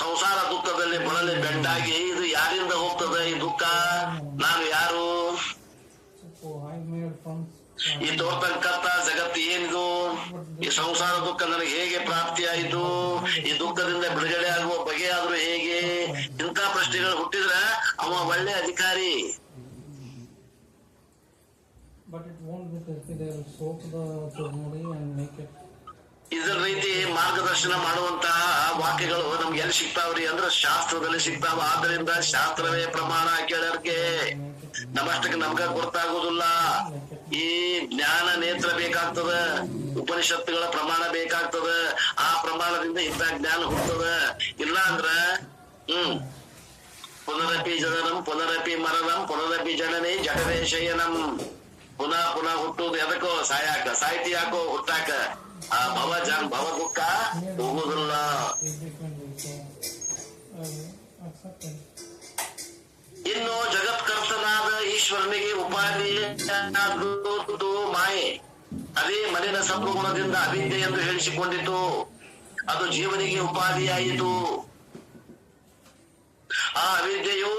ಸಂಸಾರ ದುಃಖದಲ್ಲಿ ಬಳಲಿ ಬೆಂಡಾಗಿ ಇದು ಯಾರಿಂದ ಹೋಗ್ತದೆ? ಈ ದುಃಖ ನಾನು ಯಾರು? ಈ ತೋರ್ತಕ್ಕಂತ ಜಗತ್ತು ಏನಿದು? ಈ ಸಂಸಾರ ದುಃಖ ನನಗೆ ಹೇಗೆ ಪ್ರಾಪ್ತಿಯಾಯಿತು? ಈ ದುಃಖದಿಂದ ಬಿಡುಗಡೆ ಆಗುವ ಬಗೆಯಾದ್ರೂ ಹೇಗೆ? ಇಂಥ ಪ್ರಶ್ನೆಗಳು ಹುಟ್ಟಿದ್ರೆ ಅವ ಒಳ್ಳೆ ಅಧಿಕಾರಿ. ಇದರ ರೀತಿ ಮಾರ್ಗದರ್ಶನ ಮಾಡುವಂತಹ ವಾಕ್ಯಗಳು ನಮ್ಗೆ ಎಲ್ಲಿ ಸಿಗ್ತಾವ್ರಿ ಅಂದ್ರೆ ಶಾಸ್ತ್ರದಲ್ಲಿ ಸಿಗ್ತಾವ. ಆದ್ರಿಂದ ಶಾಸ್ತ್ರವೇ ಪ್ರಮಾಣ ಕೇಳರ್ಗೆ ನಮ್ಮಷ್ಟಕ್ಕೆ ನಮ್ಗ ಗೊತ್ತಾಗುದಿಲ್ಲ. ಈ ಜ್ಞಾನ ನೇತ್ರ ಬೇಕಾಗ್ತದ, ಉಪನಿಷತ್ತುಗಳ ಪ್ರಮಾಣ ಬೇಕಾಗ್ತದ. ಆ ಪ್ರಮಾಣದಿಂದ ಇಂಥ ಜ್ಞಾನ ಹುಟ್ಟದ. ಇಲ್ಲ ಅಂದ್ರ ಪುನರಪಿ ಜನನಂ ಪುನರಪಿ ಮರಣಂ ಪುನರಪಿ ಜನನೇ ಜಠರೇ ಶಯನಂ. ಪುನಃ ಪುನಃ ಹುಟ್ಟುದು ಎದಕ್ಕೋ? ಸಾಯಾಕ. ಸಾಹಿತಿ ಯಾಕೋ? ಹುಟ್ಟಾಕ. ಆ ಭವ ದುಃಖ ಹೋಗುದಿಲ್ಲ. ಇನ್ನು ಜಗತ್ಕರ್ತನಾದ ಈಶ್ವರನಿಗೆ ಉಪಾಧಿ ಮಾಯೆ. ಅದೇ ಮಲಿನ ಸತ್ವಗುಣದಿಂದ ಅವಿದ್ಯೆ ಎಂದು ಹೇಳಿಸಿಕೊಂಡಿತು. ಅದು ಜೀವನಿಗೆ ಉಪಾಧಿಯಾಯಿತು. ಆ ಅವಿದ್ಯೆಯು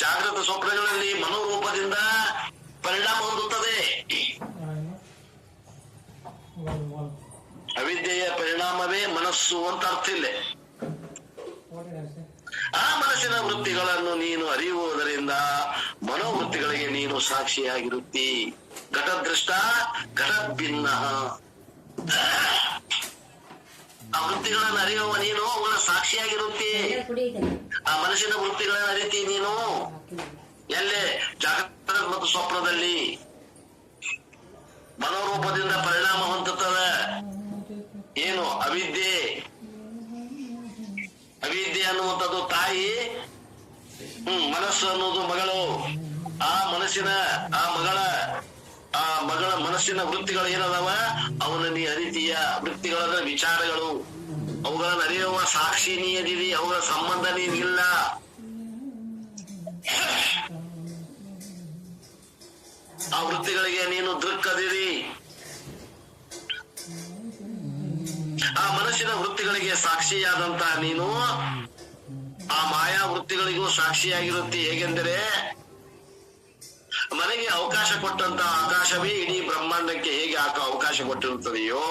ಜಾಗೃತ ಸ್ವಪ್ನಗಳಲ್ಲಿ ಮನೋರೂಪದಿಂದ ಪರಿಣಾಮ ಹೊಂದುತ್ತದೆ. ಅವಿದ್ಯೆಯ ಪರಿಣಾಮವೇ ಮನಸ್ಸು ಅಂತ ಅರ್ಥ ಇಲ್ಲ. ಆ ಮನಸ್ಸಿನ ವೃತ್ತಿಗಳನ್ನು ನೀನು ಅರಿಯುವುದರಿಂದ ಮನೋವೃತ್ತಿಗಳಿಗೆ ನೀನು ಸಾಕ್ಷಿಯಾಗಿರುತ್ತಿ. ಘಟದೃಷ್ಟ ಘಟಭಿನ್ನ. ಆ ವೃತ್ತಿಗಳನ್ನು ಅರಿಯುವ ನೀನು ಅವುಗಳ ಸಾಕ್ಷಿಯಾಗಿರುತ್ತಿ. ಆ ಮನಸ್ಸಿನ ವೃತ್ತಿಗಳನ್ನು ಅರಿತಿ ನೀನು ಎಲ್ಲೇ ಜಾಗೃತ ಮತ್ತು ಸ್ವಪ್ನದಲ್ಲಿ ಮನೋರೂಪದಿಂದ ಪರಿಣಾಮ ಹೊಂದುತ್ತದೆ. ಏನು ಅವಿದ್ಯೆ? ಅವಿದ್ಯೆ ಅನ್ನುವಂಥದ್ದು ತಾಯಿ, ಮನಸ್ಸು ಅನ್ನೋದು ಮಗಳು. ಆ ಮನಸ್ಸಿನ ಮಗಳ ಮನಸ್ಸಿನ ವೃತ್ತಿಗಳು ಏನದಾವ ಅವನ ನೀ ಅರಿತೀಯ. ವೃತ್ತಿಗಳಂದ್ರೆ ವಿಚಾರಗಳು, ಅವುಗಳನ್ನು ಅರಿಯುವ ಸಾಕ್ಷಿ ನೀ ಅದಿರಿ, ಅವುಗಳ ಸಂಬಂಧ ನೀನಿಲ್ಲ. ಆ ವೃತ್ತಿಗಳಿಗೆ ನೀನು ದೃಕ್ಕದಿರಿ. ಆ ಮನಸ್ಸಿನ ವೃತ್ತಿಗಳಿಗೆ ಸಾಕ್ಷಿಯಾದಂತ ನೀನು ಆ ಮಾಯಾ ವೃತ್ತಿಗಳಿಗೂ ಸಾಕ್ಷಿಯಾಗಿರುತ್ತಿ. ಹೇಗೆಂದರೆ ಮನೆಗೆ ಅವಕಾಶ ಕೊಟ್ಟಂತ ಆಕಾಶವೇ ಇಡೀ ಬ್ರಹ್ಮಾಂಡಕ್ಕೆ ಹೇಗೆ ಅವಕಾಶ ಕೊಟ್ಟಿರುತ್ತದೆಯೋ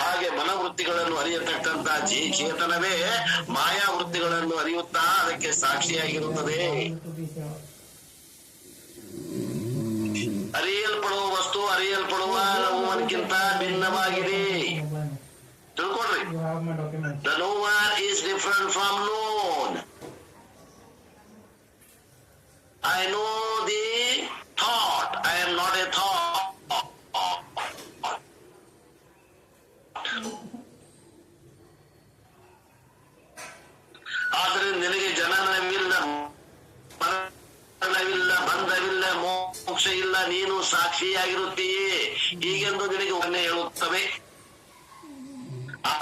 ಹಾಗೆ ಮನವೃತ್ತಿಗಳನ್ನು ಅರಿಯತಕ್ಕಂತ ಚೇತನವೇ ಮಾಯಾ ವೃತ್ತಿಗಳನ್ನು ಅರಿಯುತ್ತಾ ಅದಕ್ಕೆ ಸಾಕ್ಷಿಯಾಗಿರುತ್ತದೆ. ಅರಿಯಲ್ಪಡುವ ವಸ್ತು ಅರಿಯಲ್ಪಡುವ ನೋವನ್ಕಿಂತ ಭಿನ್ನವಾಗಿದೆ. ತಿಳ್ಕೊಡ್ರಿ. The knower is different from known. I know the thought. I am not a thought. ಆದರೆ ನಿನಗೆ ಜನನವಿಲ್ಲ, ಮರಣವಿಲ್ಲ, ಬಂಧವಿಲ್ಲ, ಮೋಕ್ಷ ಇಲ್ಲ, ನೀನು ಸಾಕ್ಷಿಯಾಗಿರುತ್ತೀಯೇ ಹೀಗೆಂದು ನಿನಗೆ ಒನ್ನೆ ಹೇಳುತ್ತವೆ.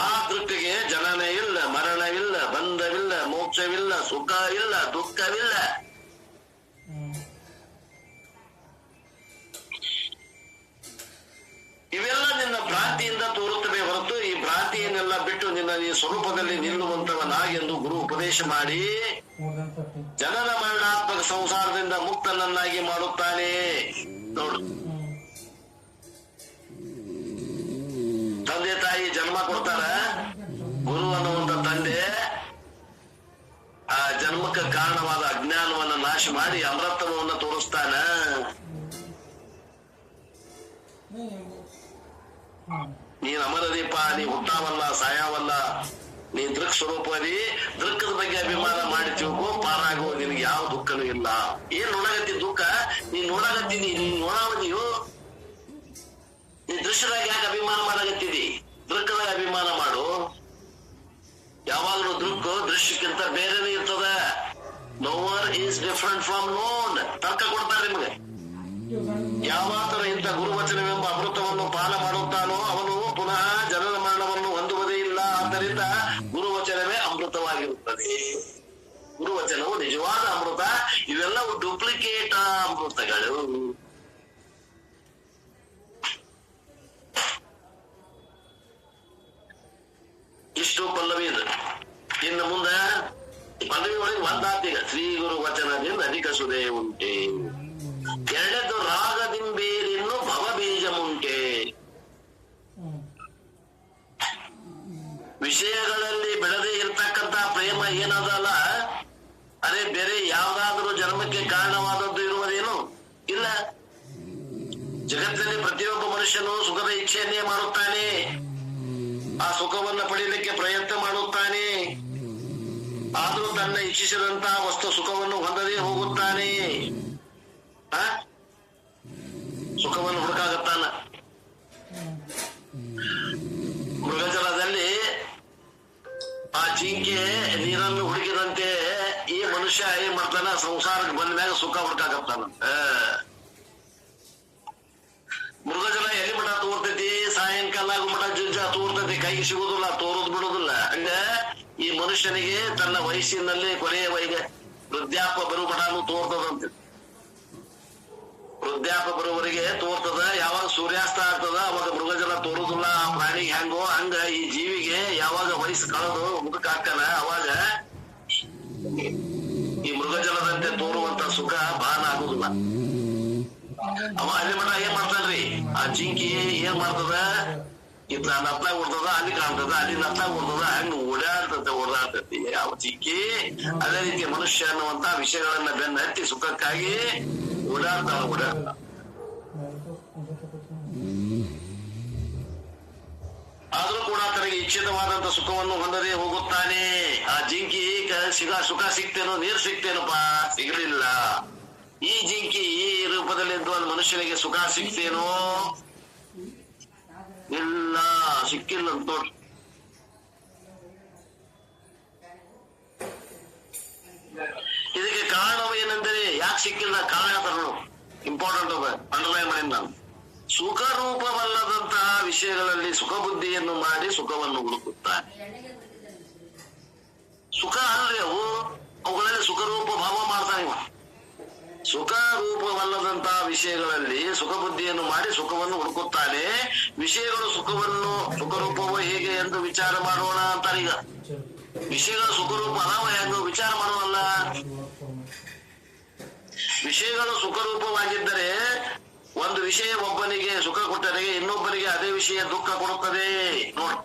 ಆ ದೃಷ್ಟಿಗೆ ಜನನ ಇಲ್ಲ, ಮರಣವಿಲ್ಲ, ಬಂಧವಿಲ್ಲ, ಮೋಕ್ಷವಿಲ್ಲ, ಸುಖ ಇಲ್ಲ, ದುಃಖವಿಲ್ಲ. ಇವೆಲ್ಲ ನಿನ್ನ ಭ್ರಾಂತಿಯಿಂದ ತೋರುತ್ತವೆ ಹೊರತು ಈ ಭ್ರಾಂತಿಯನ್ನೆಲ್ಲ ಬಿಟ್ಟು ನಿನ್ನ ಈ ಸ್ವರೂಪದಲ್ಲಿ ನಿಲ್ಲುವಂತವನಾಗೆಂದು ಗುರು ಉಪದೇಶ ಮಾಡಿ ಜನನ ಮರಣಾತ್ಮಕ ಸಂಸಾರದಿಂದ ಮುಕ್ತನನ್ನಾಗಿ ಮಾಡುತ್ತಾನೆ. ನೋಡು, ತಂದೆ ತಾಯಿ ಜನ್ಮ ಕೊಡ್ತಾರ. ಗುರು ಅನ್ನುವಂತ ತಂದೆ ಆ ಜನ್ಮಕ್ಕೆ ಕಾರಣವಾದ ಅಜ್ಞಾನವನ್ನ ನಾಶ ಮಾಡಿ ಅಮೃತವನ್ನ ತೋರಿಸ್ತಾನ. ನೀನ್ ಅಮರದೀಪ, ನೀ ಹುಟ್ಟಾವಲ್ಲ, ಸಾಯಾವಲ್ಲ, ನೀ ದೃಕ್ ಸ್ವರೂಪದಿ. ದೃಕ್ಕದ ಬಗ್ಗೆ ಅಭಿಮಾನ ಮಾಡಿ ತಿಳ್ಕೋ, ಪಾರಾಗೋ, ನಿನ್ಗೆ ಯಾವ ದುಃಖನೂ ಇಲ್ಲ. ಏನ್ ನೋಡಾಗತ್ತಿ ದುಃಖ? ನೀನ್ ನೋಡಾಗತ್ತೀನಿ, ನೀನ್ ನೋಡಾವದಿಯೋ. ನೀ ದೃಶ್ಯದಾಗ ಯಾಕೆ ಅಭಿಮಾನ ಮಾಡಾಗತ್ತಿದಿ? ದೃಕ್ಕದಾಗ ಅಭಿಮಾನ ಮಾಡು. ಯಾವಾಗಲೂ ದೃಶ್ಯಕ್ಕಿಂತ ಬೇರೆನೇ ಇರ್ತದ. Nowhere is different from non. ತರ್ಕ ಕೊಡ್ತಾರೆ ನಿಮ್ಗೆ. ಯಾವಾತರ ಇಂಥ ಗುರುವಚನವೆಂಬ ಅಮೃತವನ್ನು ಪಾನ ಮಾಡುತ್ತಾನೋ ಅವನು ಪುನಃ ಜನನ ಮರಣವನ್ನು ಹೊಂದುವುದೇ ಇಲ್ಲ. ಆದ್ದರಿಂದ ಗುರುವಚನವೇ ಅಮೃತವಾಗಿರುತ್ತದೆ. ಗುರುವಚನವು ನಿಜವಾದ ಅಮೃತ. ಇವೆಲ್ಲವೂ ಡೂಪ್ಲಿಕೇಟ್ ಅಮೃತಗಳು. ಇಷ್ಟು ಪಲ್ಲವಿ ಇದೆ. ಇನ್ನು ಮುಂದೆ ಪಲ್ಲವಿ ಒಳಗೆ ಒಂದಾತೀಗ ಶ್ರೀ ಗುರು ವಚನದಿಂದ ಅಧಿಕ ಸುದೇ ಉಂಟೆ. ಎರಡದ್ದು ರಾಗದಿಂಬೇರಿನ್ನು ಭವಬೀಜ ಮುಂಟೆ. ವಿಷಯಗಳಲ್ಲಿ ಬೆಳೆದೇ ಇರ್ತಕ್ಕಂತ ಪ್ರೇಮ ಏನದಲ್ಲ, ಅದೇ ಬೇರೆ ಯಾವ್ದಾದ್ರೂ ಜನ್ಮಕ್ಕೆ ಕಾರಣವಾದದ್ದು ಇರುವುದೇನು ಇಲ್ಲ. ಜಗತ್ತಿನಲ್ಲಿ ಪ್ರತಿಯೊಬ್ಬ ಮನುಷ್ಯನು ಸುಖದ ಇಚ್ಛೆಯನ್ನೇ ಮಾಡುತ್ತಾನೆ. ಆ ಸುಖವನ್ನು ಪಡೆಯಲಿಕ್ಕೆ ಪ್ರಯತ್ನ ಮಾಡುತ್ತಾನೆ. ಆದರೂ ತನ್ನ ಇಚ್ಛಿಸಿದಂತಹ ವಸ್ತು ಸುಖವನ್ನು ಹೊಂದದೇ ಹೋಗುತ್ತಾನೆ. ಸುಖವನ್ನು ಹುಡುಕಾಗುತ್ತಾನ. ಮೃಗಜಲದಲ್ಲಿ ಆ ಜಿಂಕೆ ನೀರನ್ನು ಹುಡುಕಿದಂತೆ ಈ ಮನುಷ್ಯ ಏನ್ ಮಾಡ್ತಾನ, ಸಂಸಾರಕ್ಕೆ ಬಂದ ಮ್ಯಾಗ ಸುಖ ಹುಡುಕಾಗತ್ತಾನ. ಮೃಗಜಲ ಎಲ್ಲಿ ಮಠ ತೋರ್ತೈತಿ, ಸಾಯಂಕಾಲ ಮಠ ಜುಜ್ಜ ತೋರ್ತೈತಿ, ಕೈಗೆ ಸಿಗುದಿಲ್ಲ, ತೋರೋದು ಬಿಡುದಿಲ್ಲ. ಹಂಗ ಈ ಮನುಷ್ಯನಿಗೆ ತನ್ನ ವಯಸ್ಸಿನಲ್ಲಿ ಕೊನೆಯ ವೃದ್ಧಾಪ್ಯ ಬರುವ ಮಠನು ತೋರ್ತದಂತೆ. ವೃದ್ಧಾಪ್ಯ ಬರುವವರೆಗೆ ತೋರ್ತದ. ಯಾವಾಗ ಸೂರ್ಯಾಸ್ತ ಆಗ್ತದ ಅವಾಗ ತೋರುದಿಲ್ಲ. ಆ ಪ್ರಾಣಿಗೆ ಹೆಂಗೋ ಹಂಗ ಈ ಜೀವಿಗೆ ಯಾವಾಗ ವಯಸ್ಸು ಕಳೆದು ಮುಖಕ್ಕೆ ಹಾಕ್ತಾನ ಅವಾಗ ಈ ಮೃಗಜಲದಂತೆ ತೋರುವಂತ ಸುಖ ಬಾನ ಆಗುದಿಲ್ಲ. ಅವ ಅಲ್ಲಿ ಮಠ ಏನ್ ಮಾಡ್ತಾನ್ರಿ, ಆ ಜಿಂಕಿ ಏನ್ ಮಾಡ್ತದ, ಇತ್ತ ನತ್ತಾಗ ಓಡ್ತದ, ಅಲ್ಲಿ ಕಾಣ್ತದ, ಅಲ್ಲಿ ನತ್ತಾಗ ಓಡ್ತದ, ಹಂಗ ಓಡಾಡ್ತತಿ ಯಾವ ಜಿಂಕಿ. ಅದೇ ರೀತಿ ಮನುಷ್ಯ ಅನ್ನುವಂತ ವಿಷಯಗಳನ್ನ ಬೆನ್ನ ಹತ್ತಿ ಸುಖಕ್ಕಾಗಿ ಓಡಾಡ್ತಾವ. ಆದ್ರೂ ಕೂಡ ತನಗೆ ಇಚ್ಛಿತವಾದಂತ ಸುಖವನ್ನು ಹೊಂದದೇ ಹೋಗುತ್ತಾನೆ. ಆ ಜಿಂಕಿ ಸುಖ ಸಿಗ್ತೇನೋ, ನೀರ್ ಸಿಗ್ತೇನಪ್ಪಾ, ಸಿಗಲಿಲ್ಲ. ಈ ಜಿಂಕಿ ಈ ರೂಪದಲ್ಲಿ ಒಂದು ಮನುಷ್ಯನಿಗೆ ಸುಖ ಸಿಗ್ತೇನೋ, ಇಲ್ಲ, ಸಿಕ್ಕಿಲ್ಲ ಅಂತ ನೋಡ್ರಿ. ಇದಕ್ಕೆ ಕಾರಣವೇನೆಂದರೆ, ಯಾಕೆ ಸಿಕ್ಕಿಲ್ಲ ಕಾರಣ ತರಲು ಇಂಪಾರ್ಟೆಂಟ್ ಅದ, ಅಂಡರ್ಲೈನ್ ಮಾಡಿ ನಾನು. ಸುಖ ರೂಪವಲ್ಲದಂತಹ ವಿಷಯಗಳಲ್ಲಿ ಸುಖ ಬುದ್ಧಿಯನ್ನು ಮಾಡಿ ಸುಖವನ್ನು ಹುಡುಕುತ್ತಾನೆ. ಸುಖ ಅಲ್ರಿ ಅವುಗಳಲ್ಲಿ ಸುಖ ರೂಪ ಭಾವ ಮಾಡ್ತಾನೆ. ಸುಖ ರೂಪವಲ್ಲದಂತಹ ವಿಷಯಗಳಲ್ಲಿ ಸುಖ ಬುದ್ಧಿಯನ್ನು ಮಾಡಿ ಸುಖವನ್ನು ಹುಡುಕುತ್ತಾನೆ. ವಿಷಯಗಳು ಸುಖ ರೂಪವೋ ಹೇಗೆ ಎಂದು ವಿಚಾರ ಮಾಡೋಣ ಅಂತಾರೀಗ. ವಿಷಯಗಳ ಸುಖರೂಪ ಅದಾವ ಹೆಂಗ ವಿಚಾರ ಮಾಡೋಲ್ಲ. ವಿಷಯಗಳು ಸುಖರೂಪವಾಗಿದ್ದರೆ ಒಂದು ವಿಷಯ ಒಬ್ಬನಿಗೆ ಸುಖ ಕೊಟ್ಟರೆ ಇನ್ನೊಬ್ಬನಿಗೆ ಅದೇ ವಿಷಯ ದುಃಖ ಕೊಡುತ್ತದೆ. ನೋಡ್,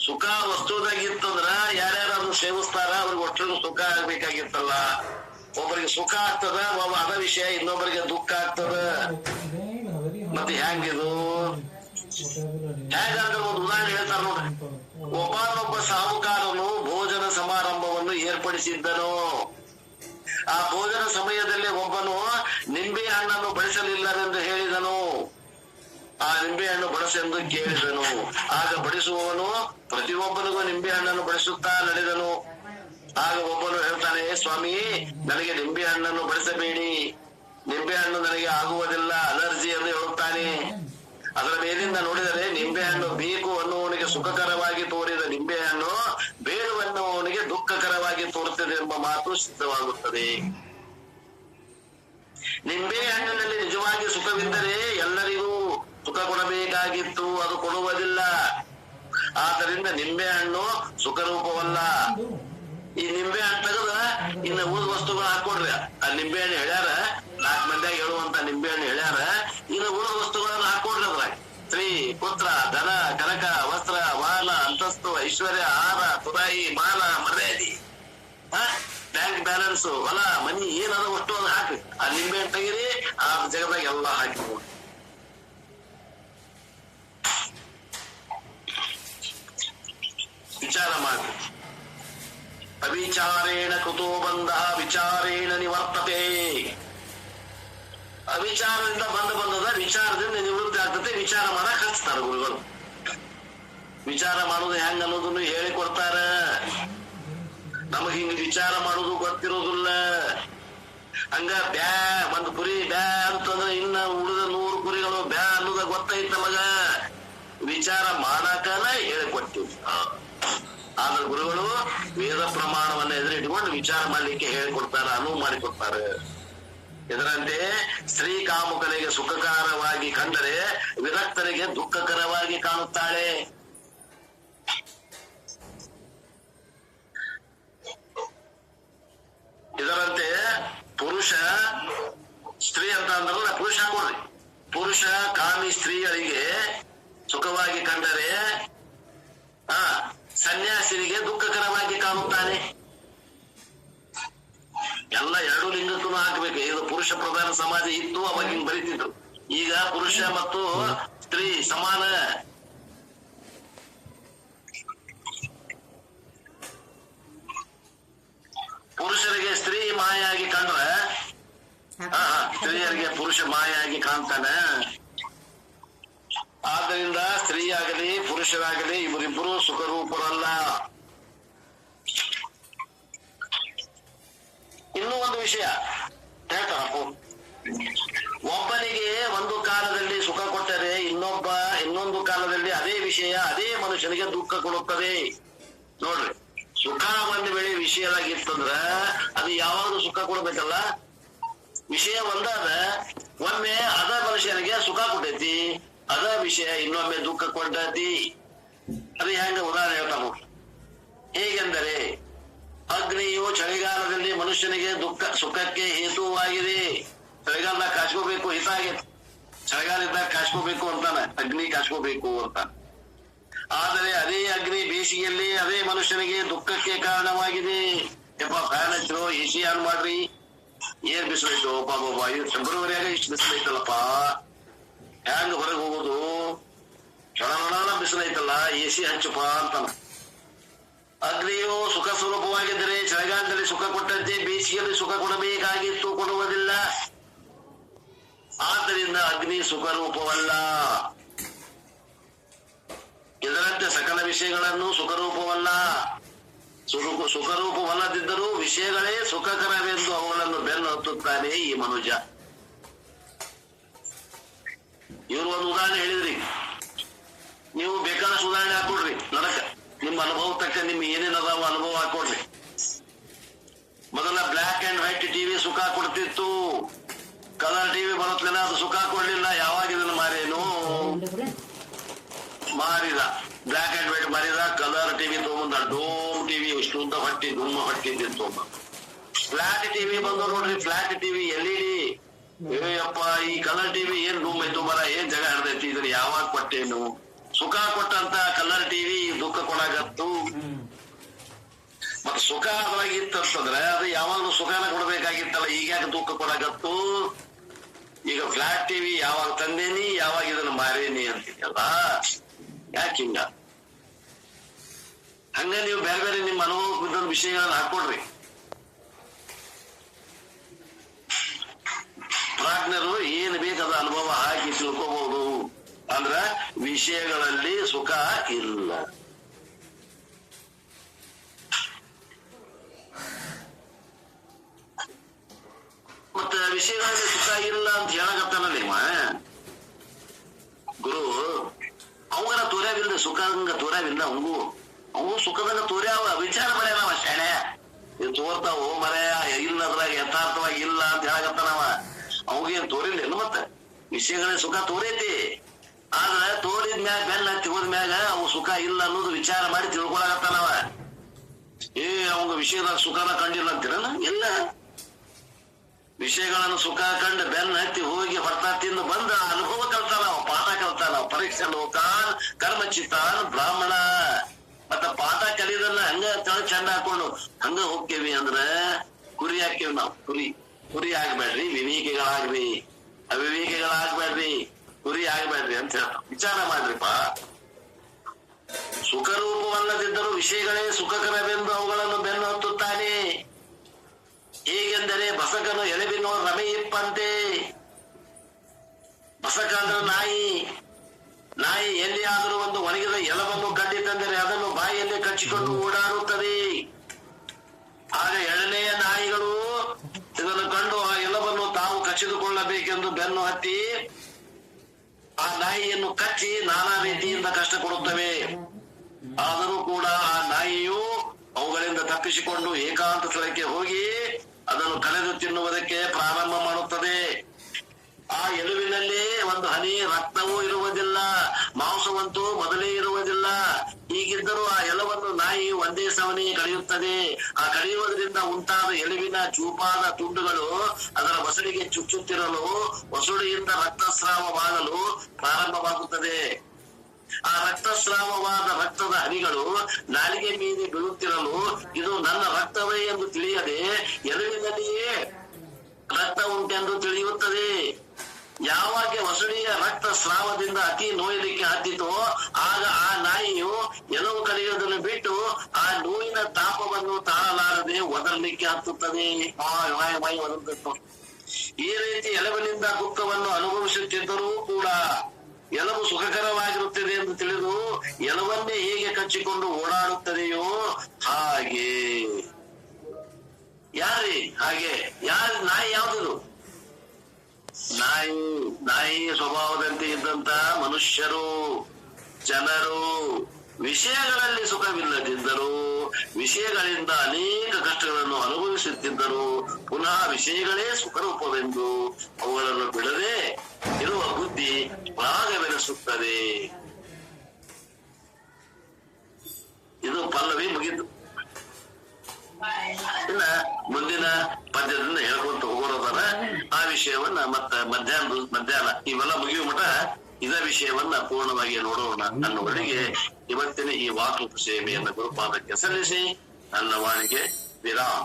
ಸುಖ ವಸ್ತುದಾಗಿತ್ತಂದ್ರ ಯಾರ್ಯಾರು ಅದನ್ನ ಸೇವಿಸ್ತಾರ ಅವ್ರಿಗೆ ಒಟ್ಟು ಸುಖ ಆಗ್ಬೇಕಾಗಿತ್ತಲ್ಲ. ಒಬ್ಬರಿಗೆ ಸುಖ ಆಗ್ತದ, ಅದ ವಿಷಯ ಇನ್ನೊಬ್ಬರಿಗೆ ದುಃಖ ಆಗ್ತದ. ಮತ್ತೆ ಹೆಂಗಿದು ಹೇಗಂದ್ರೆ ಒಂದು ಉದಾಹರಣೆ ಹೇಳ್ತಾರ ನೋಡ್ರಿ. ಒಬ್ಬನೊಬ್ಬ ಸಾಹುಕಾರನು ಭೋಜನ ಸಮಾರಂಭವನ್ನು ಏರ್ಪಡಿಸಿದ್ದನು. ಆ ಭೋಜನ ಸಮಯದಲ್ಲಿ ಒಬ್ಬನು ನಿಂಬೆ ಹಣ್ಣನ್ನು ಬಡಿಸಲಿಲ್ಲವೆಂದು ಹೇಳಿದನು. ಆ ನಿಂಬೆ ಹಣ್ಣು ಬಡಿಸೆಂದು ಕೇಳಿದನು. ಆಗ ಬಡಿಸುವವನು ಪ್ರತಿಯೊಬ್ಬನಿಗೂ ನಿಂಬೆ ಹಣ್ಣನ್ನು ಬಡಿಸುತ್ತಾ ನಡೆದನು. ಆಗ ಒಬ್ಬನು ಹೇಳ್ತಾನೆ, ಸ್ವಾಮಿ, ನನಗೆ ನಿಂಬೆ ಹಣ್ಣನ್ನು ಬಡಿಸಬೇಡಿ, ನಿಂಬೆ ಹಣ್ಣು ನನಗೆ ಆಗುವುದಿಲ್ಲ, ಅಲರ್ಜಿ ಎಂದು ಹೇಳುತ್ತಾನೆ. ಅದರ ಮೇಲಿಂದ ನೋಡಿದರೆ ನಿಂಬೆ ಹಣ್ಣು ಬೇಕು ಅನ್ನುವನಿಗೆ ಸುಖಕರವಾಗಿ ತೋರಿದ ನಿಂಬೆ ಹಣ್ಣು ಬೇಡವನ್ನುವನಿಗೆ ದುಃಖಕರವಾಗಿ ತೋರುತ್ತದೆ ಎಂಬ ಮಾತು ಸಿದ್ಧವಾಗುತ್ತದೆ. ನಿಂಬೆ ಹಣ್ಣಿನಲ್ಲಿ ನಿಜವಾಗಿ ಸುಖವಿದ್ದರೆ ಎಲ್ಲರಿಗೂ ಸುಖ ಕೊಡಬೇಕಾಗಿತ್ತು, ಅದು ಕೊಡುವುದಿಲ್ಲ. ಆದ್ದರಿಂದ ನಿಂಬೆ ಹಣ್ಣು ಸುಖರೂಪವಲ್ಲ. ಈ ನಿಂಬೆ ಹಣ್ಣು ತೆಗೆದ ಇನ್ನು ಉಳಿದ ವಸ್ತುಗಳು ಹಾಕೊಡ್ರಿ. ಆ ನಿಂಬೆ ಹಣ್ಣು ಹೇಳ್ಯಾರ, 4 ಮಂದಿಯಾಗ ಹೇಳುವಂತ ನಿಂಬೆ ಹಣ್ಣು ಹೇಳ್ಯಾರ, ಇನ್ನು ಉಳಿದ ವಸ್ತುಗಳನ್ನ ಹಾಕೊಡ್ರಿ. ಅದ್ರಾಗ ಸ್ತ್ರೀ, ಪುತ್ರ, ಧನ, ಕನಕ, ವಸ್ತ್ರ, ಮಾನ, ಅಂತಸ್ತು, ಐಶ್ವರ್ಯ, ಆಹಾರ, ತುರಾಯಿ, ಮಾನ, ಮರ್ಯಾದಿ, ಬ್ಯಾಂಕ್ ಬ್ಯಾಲೆನ್ಸ್, ಹೊಲ, ಮನಿ ಏನದ ಅಷ್ಟು ಅದು ಹಾಕ್ರಿ. ಆ ನಿಂಬೆ ಹಣ್ಣು ತೆಗಿರಿ, ಆ ಜಗದಾಗ ಎಲ್ಲ ಹಾಕಿ ವಿಚಾರ ಮಾಡ್ರಿ. ಅವಿಚಾರೇಣ ಕೃತೋ ಬಂಧ ವಿಚಾರೇಣ ನಿವರ್ತತೆ. ಅವಿಚಾರದಿಂದ ಬಂದದ ವಿಚಾರದಿಂದ ನಿವೃತ್ತಿ ಆಗ್ತದೆ. ವಿಚಾರ ಮಾಡಕ್ ಹಚ್ತಾರ ಗುರುಗಳು. ವಿಚಾರ ಮಾಡುದು ಹೆಂಗ ಅನ್ನೋದನ್ನು ಹೇಳಿಕೊಡ್ತಾರ. ನಮಗ್ ಹಿಂಗ ವಿಚಾರ ಮಾಡುದು ಗೊತ್ತಿರೋದಿಲ್ಲ. ಹಂಗ ಬ್ಯಾ ಒಂದು ಕುರಿ ಬ್ಯಾ ಅಂತಂದ್ರೆ ಇನ್ನ ಉಳಿದ 100 ಕುರಿಗಳು ಬ್ಯಾ ಅನ್ನೋದ ಗೊತ್ತೈತ್ ನಮಗ. ವಿಚಾರ ಮಾಡಾಕನ ಹೇಳಿಕೊಡ್ತೀವಿ. ಆದ್ರೆ ಗುರುಗಳು ವೇದ ಪ್ರಮಾಣವನ್ನ ಎದುರಿಟ್ಕೊಂಡು ವಿಚಾರ ಮಾಡ್ಲಿಕ್ಕೆ ಹೇಳಿಕೊಡ್ತಾರ, ಅನುವು ಮಾಡಿಕೊಡ್ತಾರೆ. ಇದರಂತೆ ಸ್ತ್ರೀ ಕಾಮುಕನಿಗೆ ಸುಖಕರವಾಗಿ ಕಂಡರೆ ವಿರಕ್ತರಿಗೆ ದುಃಖಕರವಾಗಿ ಕಾಣುತ್ತಾಳೆ. ಇದರಂತೆ ಪುರುಷ ಸ್ತ್ರೀ ಅಂತ ಅಂದ್ರಲ್ಲ, ಪುರುಷ ಹಾಕೊಡ್ರಿ. ಪುರುಷ ಕಾಮಿ ಸ್ತ್ರೀಯರಿಗೆ ಸುಖವಾಗಿ ಕಂಡರೆ ಸನ್ಯಾಸಿನಿಗೆ ದುಃಖಕರವಾಗಿ ಕಾಣುತ್ತಾನೆ. ಎಲ್ಲ 2 ಲಿಂಗಕ್ಕೂ ಹಾಕ್ಬೇಕು. ಇದು ಪುರುಷ ಪ್ರಧಾನ ಸಮಾಜ ಇತ್ತು, ಅವಾಗ ಹಿಂಗ್ ಬರೀತಿದ್ರು. ಈಗ ಪುರುಷ ಮತ್ತು ಸ್ತ್ರೀ ಸಮಾನ. ಪುರುಷರಿಗೆ ಸ್ತ್ರೀ ಮಾಯಾಗಿ ಕಂಡ್ರೆ ಸ್ತ್ರೀಯರಿಗೆ ಪುರುಷ ಮಾಯಾಗಿ ಕಾಣ್ತಾನೆ. ಆದ್ದರಿಂದ ಸ್ತ್ರೀಯಾಗಲಿ ಪುರುಷರಾಗಲಿ ಇವರಿಬ್ಬರು ಸುಖರೂಪರಲ್ಲ. ಇನ್ನೂ ಒಂದು ವಿಷಯ ಹೇಳ್ತಾರ, ಒಬ್ಬನಿಗೆ ಒಂದು ಕಾಲದಲ್ಲಿ ಸುಖ ಕೊಟ್ಟರೆ ಇನ್ನೊಂದು ಕಾಲದಲ್ಲಿ ಅದೇ ವಿಷಯ ಅದೇ ಮನುಷ್ಯನಿಗೆ ದುಃಖ ಕೊಡುತ್ತದೆ. ನೋಡ್ರಿ, ಸುಖ ಒಂದು ವೇಳೆ ವಿಷಯದಾಗಿತ್ತಂದ್ರ ಅದು ಯಾವಾಗಲೂ ಸುಖ ಕೊಡ್ಬೇಕಲ್ಲ. ವಿಷಯ ಒಂದಾದ ಒಮ್ಮೆ ಅದ ಮನುಷ್ಯನಿಗೆ ಸುಖ ಕೊಟ್ಟೈತಿ, ಅದ ವಿಷಯ ಇನ್ನೊಮ್ಮೆ ದುಃಖ ಕೊಂಡತಿ. ಅದು ಹೆಂಗ ಉದಾಹರಣೆ ಹೇಳ್ತಾ ಹೋಗಿ. ಹೇಗೆಂದರೆ ಅಗ್ನಿಯು ಚಳಿಗಾಲದಲ್ಲಿ ಮನುಷ್ಯನಿಗೆ ಸುಖಕ್ಕೆ ಹೇತುವಾಗಿದೆ. ಚಳಿಗಾಲದಾಗ ಕಾಸ್ಕೋಬೇಕು ಹಿತ ಆಗೈತೆ. ಚಳಿಗಾಲ ಇದ್ದಾಗ ಕಾಸ್ಕೋಬೇಕು ಅಂತಾನೆ, ಅಗ್ನಿ ಕಾಸ್ಕೋಬೇಕು ಅಂತಾನೆ. ಆದರೆ ಅದೇ ಅಗ್ನಿ ಬೇಸಿಗೆಯಲ್ಲಿ ಅದೇ ಮನುಷ್ಯನಿಗೆ ದುಃಖಕ್ಕೆ ಕಾರಣವಾಗಿದೆ. ಯಪ್ಪ ಫ್ಯಾನ್ ಹಚ್ಚಿರೋ, ಎಸಿ ಆನ್ ಮಾಡ್ರಿ, ಏನ್ ಬಿಸಿಲೈತು ಬಾಬಾ, ಫೆಬ್ರವರಿಯಾಗ ಇಷ್ಟು ಬಿಸಿಲೈತಲ್ಲಪ್ಪ, ಹ್ಯಾಂಗ ಹೊರಗೆ ಹೋಗೋದು, ಚೊಣ ಬಿಸಿಲೈತಲ್ಲ, ಎಸಿ ಹಚ್ಚಪ್ಪ ಅಂತಾನ. ಅಗ್ನಿಯು ಸುಖ ಸ್ವರೂಪವಾಗಿದ್ದರೆ ಚಳಿಗಾಲದಲ್ಲಿ ಸುಖ ಕೊಟ್ಟಂತೆ ಬೇಸಿಗೆಯಲ್ಲಿ ಸುಖ ಕೊಡಬೇಕಾಗಿತ್ತು, ಕೊಡುವುದಿಲ್ಲ. ಆದ್ದರಿಂದ ಅಗ್ನಿ ಸುಖ ರೂಪವಲ್ಲ. ಇದರಂತೆ ಸಕಲ ವಿಷಯಗಳನ್ನು ಸುಖರೂಪವಲ್ಲ. ಸುಖರೂಪವಲ್ಲದಿದ್ದರೂ ವಿಷಯಗಳೇ ಸುಖಕರವೆಂದು ಅವುಗಳನ್ನು ಬೆನ್ನು ಹತ್ತುತ್ತಾನೆ ಈ ಮನುಜ. ಇವರು ಒಂದು ಉದಾಹರಣೆ ಹೇಳಿದ್ರಿ, ನೀವು ಬೇಕಾದಷ್ಟು ಉದಾಹರಣೆ ಹಾಕೊಡ್ರಿ ನನಕ. ನಿಮ್ಮ ಅನುಭವ ತಕ್ಕ ನಿಮ್ ಏನೇನದಾವ ಅನುಭವ ಹಾಕೊಡ್ರಿ. ಮೊದಲ ಬ್ಲಾಕ್ ಅಂಡ್ ವೈಟ್ ಟಿವಿ ಸುಖ ಕೊಡ್ತಿತ್ತು, ಕಲರ್ ಟಿವಿ ಬರುತ್ತಲಿಲ್ಲ, ಅದು ಸುಖ ಕೊಡ್ಲಿಲ್ಲ. ಯಾವಾಗ ಇದನ್ನು ಮಾರೇನು ಮಾರಿದ, ಬ್ಲಾಕ್ ಅಂಡ್ ವೈಟ್ ಮಾರಿದ, ಕಲರ್ ಟಿವಿ ತಗೊಂಬಂದ, ಡೋಮ್ ಟಿವಿ ಇಷ್ಟು ಉದ್ದ ಹೊಟ್ಟಿ ದುಮ್ಮ ಹೊಟ್ಟಿ ತಗೊಂಬ. ಫ್ಲಾಟ್ ಟಿವಿ ಬಂದು ನೋಡ್ರಿ, ಫ್ಲಾಟ್ ಟಿವಿ LED. ಅಪ್ಪ ಈ ಕಲರ್ ಟಿವಿ ಏನ್ ಡುಮ್ ಐತು ಮರ, ಏನ್ ಜಗ ಹಿಡ್ದೈತಿ, ಇದನ್ನ ಯಾವಾಗ ಕೊಟ್ಟೇನು. ಸುಖ ಕೊಟ್ಟಂತ ಕಲರ್ ಟಿವಿ ದುಃಖ ಕೊಡಾಗತ್ತು. ಮತ್ ಸುಖ ಅದ್ರಾಗಿತ್ತಂತಂದ್ರೆ ಅದು ಯಾವಾಗ್ಲೂ ಸುಖನ ಕೊಡ್ಬೇಕಾಗಿತ್ತಲ್ಲ, ಈಗ ಯಾಕೆ ದುಃಖ ಕೊಡಾಗತ್ತು. ಈಗ ಫ್ಲಾಟ್ ಟಿವಿ ಯಾವಾಗ ತಂದೇನಿ, ಯಾವಾಗ ಇದನ್ನ ಮಾರೇನಿ ಅಂತಿದ್ಯಲ್ಲ, ಯಾಕೆ ಹಿಂಗ? ಹಂಗ ನೀವು ಬೇರೆ ಬೇರೆ ನಿಮ್ಮ ಅನುಭವ ಬಿದ್ದ ವಿಷಯಗಳನ್ನ ಹಾಕೊಡ್ರಿ. ಪ್ರಾಜ್ಞರು ಏನ್ ಬೇಕದ ಅನುಭವ ಹಾಕಿ ತಿಳ್ಕೋಬಹುದು. ಅಂದ್ರ ವಿಷಯಗಳಲ್ಲಿ ಸುಖ ಇಲ್ಲ. ಮತ್ತ ವಿಷಯಗಳಲ್ಲಿ ಸುಖ ಇಲ್ಲ ಅಂತ ಹೇಳಕತ್ತಾನಲ್ಲ ಇವ ಗುರು. ಅವಂಗನ ತೋರ್ಯಾವಿಲ್ಲ, ಸುಖದಂಗ ತೋರ್ಯಾವಿಲ್ಲ. ಅವು ಸುಖದಂಗ ತೋರ್ಯಾವ, ವಿಚಾರ ಮಾಡ್ಯಾನವ ಶಾಣೆ. ಇದು ತೋರ್ತಾವ ಮರೆಯ ಇಲ್ಲ, ಅದ್ರಾಗ ಯಥಾರ್ಥವಾಗಿ ಇಲ್ಲ ಅಂತ ಹೇಳಕತ್ತಾನವ. ಅವಾಗೇನ್ ತೋರಿಲ್ಲ ಮತ್ತೆ ವಿಷಯಗಳ ಸುಖ ತೋರೈತಿ. ಆದ್ರ ತೋರಿದ ಮ್ಯಾಗ ಬೆಲ್ಲ ಹತ್ತಿಗೋದ ಮ್ಯಾಗ ಅವು ಸುಖ ಇಲ್ಲ ಅನ್ನೋದು ವಿಚಾರ ಮಾಡಿ ತಿಳ್ಕೊಳಕತ್ತಾನವ. ಅವಂಗ ವಿಷಯದಾಗ ಸುಖನ ಕಂಡಿಲ್ಲ ಅಂತೀರನ? ಇಲ್ಲ. ವಿಷಯಗಳನ್ನು ಸುಖ ಕಂಡು ಬೆನ್ನ ಹತ್ತಿ ಹೋಗಿ ಹೊರತ ತಿಂದು ಬಂದ ಅನುಭವ ಕಲ್ತಾನ, ಪಾಠ ಕಲ್ತಾನ. ಪರೀಕ್ಷೆ ಲೋಕಾನ್ ಕರ್ಮ ಚಿತ್ತಾನ್ ಬ್ರಾಹ್ಮಣ. ಮತ್ತ ಪಾಠ ಕಲಿಯೋದನ್ನ ಹಂಗ ಚಂದ ಹಾಕೊಂಡು ಹಂಗ ಹೋಗ್ತೇವಿ ಅಂದ್ರ ಕುರಿ ಹಾಕೇವಿ ನಾವು. ಕುರಿ ಆಗ್ಬೇಡ್ರಿ, ವಿವೇಕಿಗಳಾಗ್ರಿ. ಅವಿವೇಕಿಗಳಾಗ್ಬೇಡ್ರಿ, ಕುರಿ ಆಗ್ಬೇಡ್ರಿ ಅಂತ ಹೇಳ್ತಾವ. ವಿಚಾರ ಮಾಡ್ರಿಪ್ಪ. ಸುಖರೂಪವಲ್ಲದಿದ್ದರೂ ವಿಷಯಗಳೇ ಸುಖಕರವೆಂದು ಅವುಗಳನ್ನು ಬೆನ್ನು ಹತ್ತುತ್ತಾನೆ. ಹೇಗೆಂದರೆ ಬಸಕನು ಎಳೆಬಿನೋ ರಮೆಯಿಪ್ಪಂತೆ. ಬಸಕ ಅಂದ್ರೆ ನಾಯಿ ಎಲ್ಲಿಯಾದರೂ ಒಂದು ಒಣಗಿದ ಎಲವನ್ನು ಕಂಡಿತೆಂದರೆ ಅದನ್ನು ಬಾಯಿಯಲ್ಲಿ ಕಚ್ಚಿಕೊಂಡು ಓಡಾಡುತ್ತದೆ. ಆಗ ಎಳನೆಯ ನಾಯಿಗಳು ಇದನ್ನು ಕಂಡು ಆ ಎಲವನ್ನು ತಾವು ಕಚ್ಚಿದುಕೊಳ್ಳಬೇಕೆಂದು ಬೆನ್ನು ಹತ್ತಿ ಆ ನಾಯಿಯನ್ನು ಕಚ್ಚಿ ನಾನಾ ರೀತಿಯಿಂದ ಕಷ್ಟ ಕೊಡುತ್ತವೆ. ಆದರೂ ಕೂಡ ಆ ನಾಯಿಯು ಅವುಗಳಿಂದ ತಪ್ಪಿಸಿಕೊಂಡು ಏಕಾಂತ ಸ್ಥಳಕ್ಕೆ ಹೋಗಿ ಅದನ್ನು ಕಳೆದು ತಿನ್ನುವುದಕ್ಕೆ ಪ್ರಾರಂಭ ಮಾಡುತ್ತದೆ. ಆ ಎಲುವಿನಲ್ಲಿ ಒಂದು ಹನಿ ರಕ್ತವೂ ಇರುವುದಿಲ್ಲ, ಮಾಂಸವಂತೂ ಮೊದಲೇ ಇರುವುದಿಲ್ಲ. ಹೀಗಿದ್ದರೂ ಆ ಎಲವನ್ನು ನಾಯಿ ಒಂದೇ ಸವನಿ ಕಡಿಯುತ್ತದೆ. ಆ ಕಡಿಯುವುದರಿಂದ ಉಂಟಾದ ಎಲುವಿನ ಚೂಪಾದ ತುಂಡುಗಳು ಅದರ ವಸಡಿಗೆ ಚುಚ್ಚುತ್ತಿರಲು ವಸುಡಿಯಿಂದ ರಕ್ತಸ್ರಾವವಾಗಲು ಪ್ರಾರಂಭವಾಗುತ್ತದೆ. ಆ ರಕ್ತಸ್ರಾವವಾದ ರಕ್ತದ ಹನಿಗಳು ನಾಲಿಗೆ ಮೀದೆ ಬೀಳುತ್ತಿರಲು ಇದು ನನ್ನ ರಕ್ತವೇ ಎಂದು ತಿಳಿಯದೆ ಎಲುವಿನಲ್ಲಿಯೇ ರಕ್ತ ಉಂಟೆಂದು ತಿಳಿಯುತ್ತದೆ. ಯಾವಾಗ ವಸುಡಿಯ ರಕ್ತ ಸ್ರಾವದಿಂದ ಅತಿ ನೋಯಲಿಕ್ಕೆ ಹತ್ತಿತೋ ಆಗ ಆ ನಾಯಿಯು ಎಲುವು ಕಡಿಯುವುದನ್ನು ಬಿಟ್ಟು ಆ ನೋವಿನ ತಾಪವನ್ನು ತಾಳಲಾರದೆ ಒದರಲಿಕ್ಕೆ ಹತ್ತುತ್ತದೆ. ಈ ರೀತಿ ಎಲುವಿನಿಂದ ದುಃಖವನ್ನು ಅನುಭವಿಸುತ್ತಿದ್ದರೂ ಕೂಡ ಎಲುಬು ಸುಖಕರವಾಗಿರುತ್ತದೆ ಎಂದು ತಿಳಿದು ಎಲುವನ್ನೇ ಹೇಗೆ ಕಚ್ಚಿಕೊಂಡು ಓಡಾಡುತ್ತದೆಯೋ ಹಾಗೆ. ಹಾಗೆ ನಾಯಿ ಯಾವ್ದು? ನಾಯಿ ಸ್ವಭಾವದಂತೆ ಇದ್ದಂತ ಮನುಷ್ಯರು, ಜನರು ವಿಷಯಗಳಲ್ಲಿ ಸುಖವಿಲ್ಲದಿದ್ದರೂ ವಿಷಯಗಳಿಂದ ಅನೇಕ ಕಷ್ಟಗಳನ್ನು ಅನುಭವಿಸುತ್ತಿದ್ದರು. ಪುನಃ ವಿಷಯಗಳೇ ಸುಖರೂಪವೆಂದು ಅವುಗಳನ್ನು ಬಿಡದೆ ಇರುವ ಬುದ್ಧಿ ಭಾಗವೆನಿಸುವ ತಿಳಿಸುತ್ತದೆ. ಇದು ಪಲ್ಲವಿ ಮುಗಿತು. ಇನ್ನ ಮುಂದಿನ ಪದ್ಯದಿಂದ ಹೇಳ್ಕೊಂತ ಹೋಗೋದಾರ ಆ ವಿಷಯವನ್ನ ಮತ್ತ ಮಧ್ಯಾಹ್ನ ಇವೆಲ್ಲ ಮುಗಿಯುವ ಮಠ ಇದ ವಿಷಯವನ್ನ ಪೂರ್ಣವಾಗಿ ನೋಡೋಣ ಅನ್ನುವರಿಗೆ ಇವತ್ತಿನ ಈ ವಾಕ್ಲುಪ ಸೇವೆಯನ್ನು ಗುರುಪಾದಕ್ಕೆ ಸಲ್ಲಿಸಿ ನನ್ನ ವಾಣಿಗೆ ವಿರಾಮ.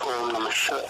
ಓಂ ನಮಃ ಶಿವಾಯ.